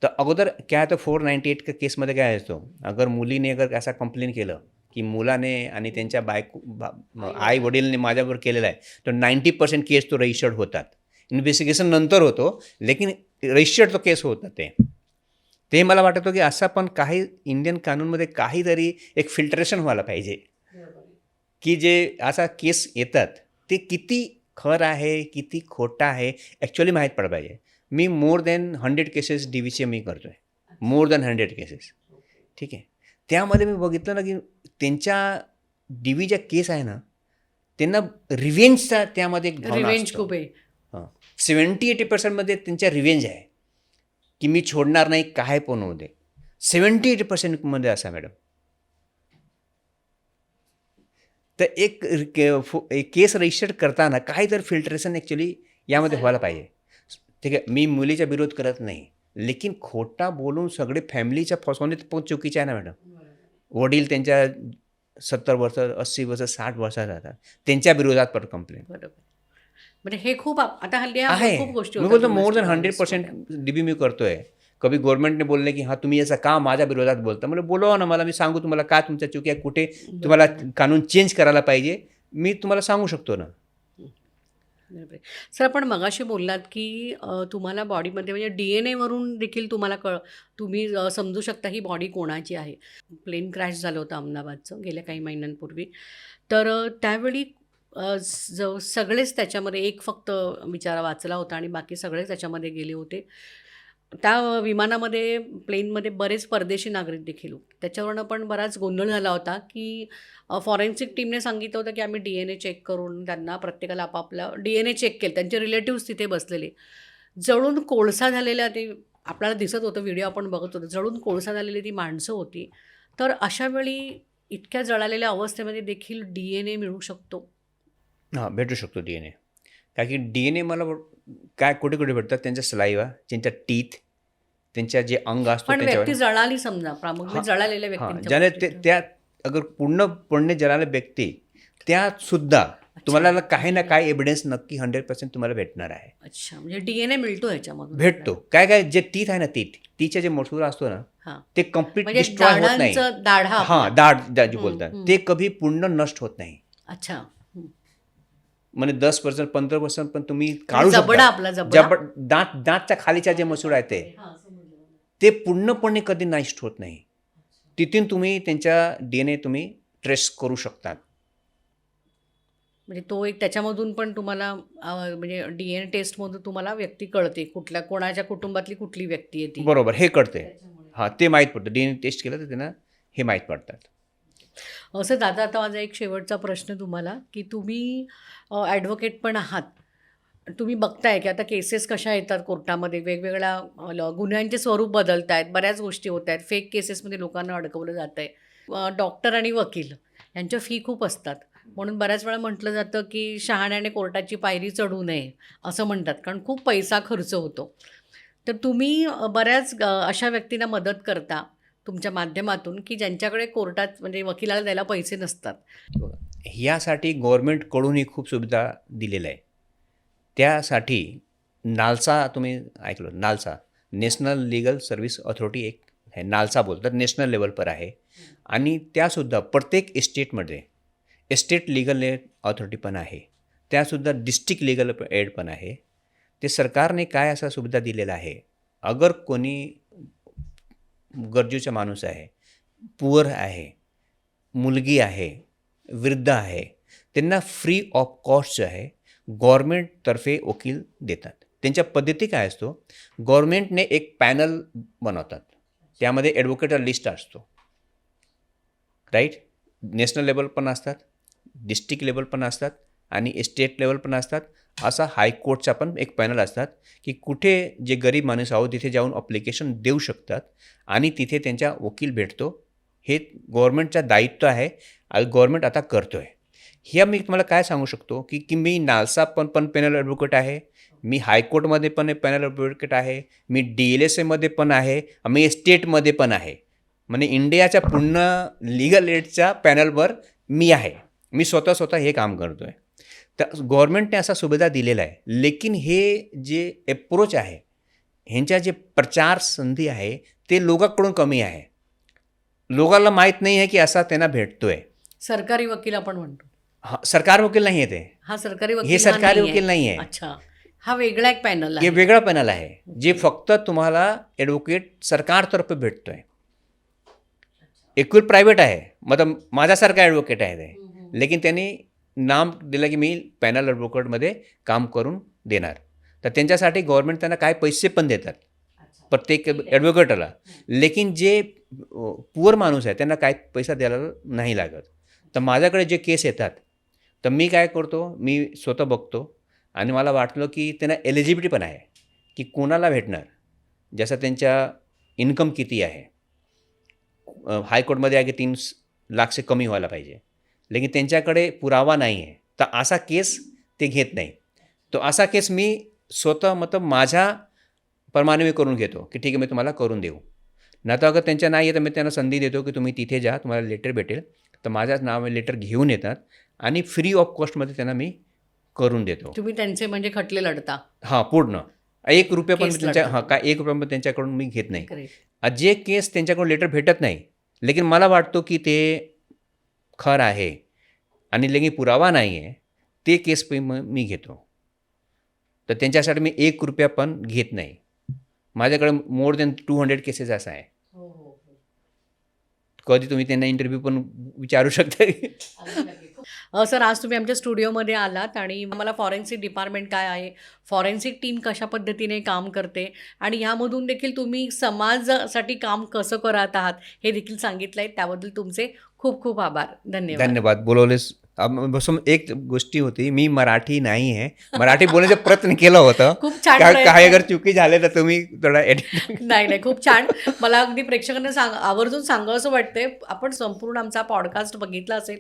तर अगोदर काय तर 498 का केसमध्ये काय असतो, अगर मुलीने अगर असा कंप्लेन केलं की मुलाने आणि त्यांच्या आई वडीलने माझ्यावर केलेलं आहे, तर 90% केस तो रजिस्टर्ड होतात. इन्व्हेस्टिगेशन नंतर होतो, लेकिन रजिस्टर्ड तो केस होतं. ते मला वाटतं की असं पण काही इंडियन कानूनमध्ये काहीतरी एक फिल्ट्रेशन व्हायला पाहिजे की जे असा केस येतात ते किती खरं आहे किती खोटं आहे ॲक्च्युअली माहीत पडलं पाहिजे. मी मोर दॅन 100 केसेस DVचे मी करतो आहे, मोर दॅन 100 केसेस. ठीक आहे. त्यामध्ये मी बघितलं ना की त्यांच्या DV ज्या केस आहे ना, त्यांना रिव्हेंजचा त्यामध्ये एक भावना रिव्हेंज असतो. खूप आहे. 70-80% त्यांच्या रिव्हेंज आहे की मी सोडणार नाही, काय पण होऊ दे. 70-80% असं मॅडम. तर एक केस रजिस्टर करताना काहीतरी फिल्ट्रेशन ॲक्च्युली यामध्ये व्हायला पाहिजे. ठीक आहे, मी मुलीचा विरोध करत नाही, लेकिन खोटा बोलून सगळे फॅमिलीच्या फसवणे पण चुकीचे आहे ना मॅडम. वडील त्यांच्या 70 वर्ष, 80 वर्ष, 60 वर्षात राहतात, त्यांच्या विरोधात पण कंप्लेंट बरोबर. म्हणजे हे खूप आता हल्ली आहे. खूप गोष्टी मी होतात बोलतो more than domestic 100% violence DB मी करतोय. कभी गव्हर्नमेंटने बोलले की हां तुम्ही याचा का माझ्या विरोधात बोलता, म्हणजे बोलवा ना, मला मी सांगू तुम्हाला काय तुमच्या चुकी आहे, कुठे तुम्हाला कानून चेंज करायला पाहिजे, मी तुम्हाला सांगू शकतो ना. बरोबर. सर, आपण मगाशी बोललात की तुम्हाला बॉडीमध्ये म्हणजे DNA वरून देखील तुम्हाला तुम्ही समजू शकता ही बॉडी कोणाची आहे. प्लेन क्रॅश झालं होतं अहमदाबादचं गेल्या काही महिन्यांपूर्वी. तर त्यावेळी सगळेच त्याच्यामध्ये एक फक्त बिचारा वाचला होता आणि बाकी सगळेच त्याच्यामध्ये गेले होते. त्या विमानामध्ये प्लेनमध्ये बरेच परदेशी नागरिक देखील होते. त्याच्यावरनं पण बराच गोंधळ झाला होता की फॉरेन्सिक टीमने सांगितलं होतं की आम्ही DNA चेक करून त्यांना प्रत्येकाला आपापला DNA चेक केलं. त्यांचे रिलेटिव्स तिथे बसलेले. जळून कोळसा झालेल्या ते आपल्याला दिसत होतं, व्हिडिओ आपण बघत होतो. जळून कोळसा झालेली ती माणसं होती. तर अशा वेळी इतक्या जळालेल्या अवस्थेमध्ये देखील DNA मिळू शकतो. हां, भेटू शकतो DNA. कारण की DNA मला काय कुठे कुठे भेटतात, त्यांच्या सलाईवा, त्यांच्या टीथ, त्यांच्या जे अंग असतो पण त्यांच्यावर. व्यक्ती जळाली समजा, प्रामुख्याने हां, जळालेल्या हां. व्यक्तींच्या ज्याने बाबतीत ते तर. त्या अगर पूर्णपणे जळाले व्यक्ती, त्यात सुद्धा अच्छा. तुम्हाला काही ना काही एव्हिडन्स नक्की 100% तुम्हाला भेटणार आहे. अच्छा, म्हणजे DNA मिळतो ह्याच्यामधून भेटतो. आपल्याला. काय काय जे टीथ आहे ना, तिचे जे मसुरा असतो ना, हां. ते कंप्लीट म्हणजे डिस्ट्रॉय होत नाही. दाढांचं दाढा आपला. हां, दाढ जे हं, बोलतात, हं. ते कधी पूर्ण नष्ट होत नाही. अच्छा. हं. म्हणजे 10% 15% पण तुम्ही म्हणजे काढू जबडा शकता. आपला जबडा. दातच्या खालीच्या जे मसूर आहे हां, समजलं. ते पूर्णपणे कधी नष्ट होत नाही. तिथून तुम्ही त्यांच्या DNA तुम्ही ट्रेस करू शकता. म्हणजे तो एक त्याच्यामधून पण तुम्हाला म्हणजे DNA टेस्टमधून तुम्हाला व्यक्ती कळते, कुठल्या कोणाच्या कुटुंबातली कुठली व्यक्ती आहे ती. बरोबर, हे कळते. त्याच्यामुळे. हां, ते माहीत पडतं. DNA टेस्ट केलं तर त्यांना हे माहीत पडतात. असं दादा, आता माझा एक शेवटचा प्रश्न तुम्हाला, की तुम्ही ॲडव्होकेट पण आहात. तुम्ही बघताय की आता केसेस कशा येतात कोर्टामध्ये, वेगवेगळ्या गुन्ह्यांचे स्वरूप बदलत आहेत, बऱ्याच गोष्टी होत आहेत, फेक केसेसमध्ये लोकांना अडकवलं जात आहे. डॉक्टर आणि वकील यांच्या फी खूप असतात, म्हणून बऱ्याच वेळा म्हटलं जातं की शहाण्याने कोर्टाची पायरी चढू नये असं म्हणतात, कारण खूप पैसा खर्च होतो. तर तुम्ही बऱ्याच अशा व्यक्तींना मदत करता तुमच्या माध्यमातून, की ज्यांच्याकडे कोर्टात म्हणजे वकिलाला द्यायला पैसे नसतात. बघा, ह्यासाठी गव्हर्नमेंटकडूनही खूप सुविधा दिलेल्या आहे. त्यासाठी नालसा तुम्ही ऐकलं, NALSA national legal service authority एक आहे, नालसा बोलतात, नॅशनल लेवल पर आहे. आणि त्यासुद्धा प्रत्येक एस्टेटमध्ये एस्टेट लीगल एड अथॉरिटी पण आहे. त्यासुद्धा डिस्ट्रिक्ट लीगल एड पण आहे. ते सरकारने काय असा सुविधा दिलेला आहे, अगर कोणी गरजूचा माणूस आहे, पुअर आहे, मुलगी आहे, वृद्ध आहे, त्यांना फ्री ऑफ कॉस्ट जो आहे गव्हर्मेंटतर्फे वकील देतात. त्यांच्या पद्धती काय असतो, गव्हर्मेंटने एक पॅनल बनवतात, त्यामध्ये ॲडव्होकेट लिस्ट असतो, राईट. नॅशनल लेवल पण असतात, डिस्ट्रिक्ट लेवल पण असतात आणि स्टेट लेवल पण असतात. असा हायकोर्टचा पण एक पॅनल असतात, की कुठे जे गरीब माणूस आहोत तिथे जाऊन अप्लिकेशन देऊ शकतात आणि तिथे त्यांच्या वकील भेटतो. हे गव्हर्मेंटचं दायित्व आहे, गव्हर्मेंट आता करतो आहे. ह्या मी तुम्हाला काय सांगू शकतो, की मी नालसा पण पॅनल ॲडव्होकेट आहे, मी हायकोर्टमध्ये पण पॅनल ॲडव्होकेट आहे, मी DLSAमध्ये पण आहे, मी स्टेटमध्ये पण आहे. म्हणजे इंडियाच्या पूर्ण लीगल एडच्या पॅनलवर मी आहे. मी स्वतः हे काम करतो आहे. तर गव्हर्मेंटने असा सुविधा दिलेला आहे. लेकिन हे जे अप्रोच आहे, ह्यांच्या जे प्रचार संधी आहे ते लोकांकडून कमी आहे. लोकांना माहीत नाही आहे की असा त्यांना भेटतो आहे. सरकारी वकील आपण म्हणतो. हां, सरकार वकील नाही आहे ते. हा सरकारी वकील हे हा सरकारी नाहीये. वकील नाही आहे. अच्छा, हा वेगळा एक पॅनल हे आहे. वेगळा पॅनल आहे, जे फक्त तुम्हाला ॲडव्होकेट सरकारतर्फे भेटतो आहे. एकूण प्रायव्हेट आहे, मतलब माझ्यासारखा ॲडव्होकेट आहे ते. लेकिन त्यांनी नाम दिलं की मी पॅनल ॲडव्होकेटमध्ये काम करून देणार. तर त्यांच्यासाठी गव्हर्मेंट त्यांना काय पैसे पण देतात प्रत्येक ॲडव्होकेटला. लेकिन जे पुअर माणूस आहे त्यांना काय पैसा द्यायला नाही लागत. तर माझ्याकडे जे केस येतात, तर मी काय करतो, मी स्वतः बघतो आणि मला वाटलं की त्यांना एलिजिबिलिटी पण आहे की कोणाला भेटणार, जसं त्यांच्या इन्कम किती आहे. हायकोर्टमध्ये आहे की 3 लाख से कमी व्हायला पाहिजे, लेकिन त्यांच्याकडे पुरावा नाही आहे, तर असा केस ते घेत नाही. तो असा केस मी स्वतः मतलब माझ्या प्रमाणे मी करून घेतो की ठीक आहे, मी तुम्हाला करून देऊ. नाही तर अगर त्यांच्या नाही आहे तर मी त्यांना संधी देतो की तुम्ही तिथे जा, तुम्हाला लेटर भेटेल. तर माझ्याच नावाने लेटर घेऊन येतात आणि फ्री ऑफ कॉस्टमध्ये त्यांना मी करून देतो. तुम्ही त्यांचे म्हणजे खटले लढता. हां, पूर्ण ₹1 पण केस मी त्यांच्या लढता. काय ₹1 पण त्यांच्याकडून मी घेत नाही. Great. जे केस त्यांच्याकडून लेटर भेटत नाही, लेकिन मला वाटतो की ते खरं आहे आणि लेकिन पुरावा नाही आहे, ते केस मी घेतो. तर त्यांच्यासाठी मी ₹1 पण घेत नाही. माझ्याकडे मोर दॅन 200 केसेस असं आहे. कधी तुम्ही त्यांना इंटरव्ह्यू पण विचारू शकता. सर, आज तुम्ही आमच्या स्टुडिओमध्ये आलात आणि मला फॉरेन्सिक डिपार्टमेंट काय आहे, फॉरेन्सिक टीम कशा पद्धतीने काम करते आणि ह्यामधून देखील तुम्ही समाजासाठी काम कसं करत आहात हे देखील सांगितलं आहे. त्याबद्दल तुमचे खूप खूप आभार. धन्यवाद. धन्यवाद. बोलवलेस. बसून एक गोष्टी होती, मी मराठी नाही आहे. मराठी बोलण्याचा प्रयत्न केलं होतं. खूप छान काय प्रयत्न. काही अगर चुकी झाले तर तुम्ही थोडा एडिट. नाही, खूप छान. मला अगदी प्रेक्षकांना आवर्जून सांगावं असं वाटतंय, आपण संपूर्ण आमचा पॉडकास्ट बघितला असेल,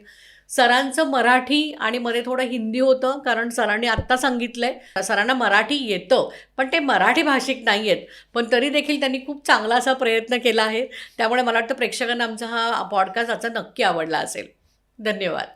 सरांचं मराठी आणि मध्ये थोडं हिंदी होतं, कारण सरांनी आत्ता सांगितलंय सरांना मराठी येतं, पण ते मराठी भाषिक नाही आहेत. पण तरी देखील त्यांनी खूप चांगला असा प्रयत्न केला आहे. त्यामुळे मला वाटतं प्रेक्षकांना आमचा हा पॉडकास्ट आजचा नक्की आवडला असेल. धन्यवाद.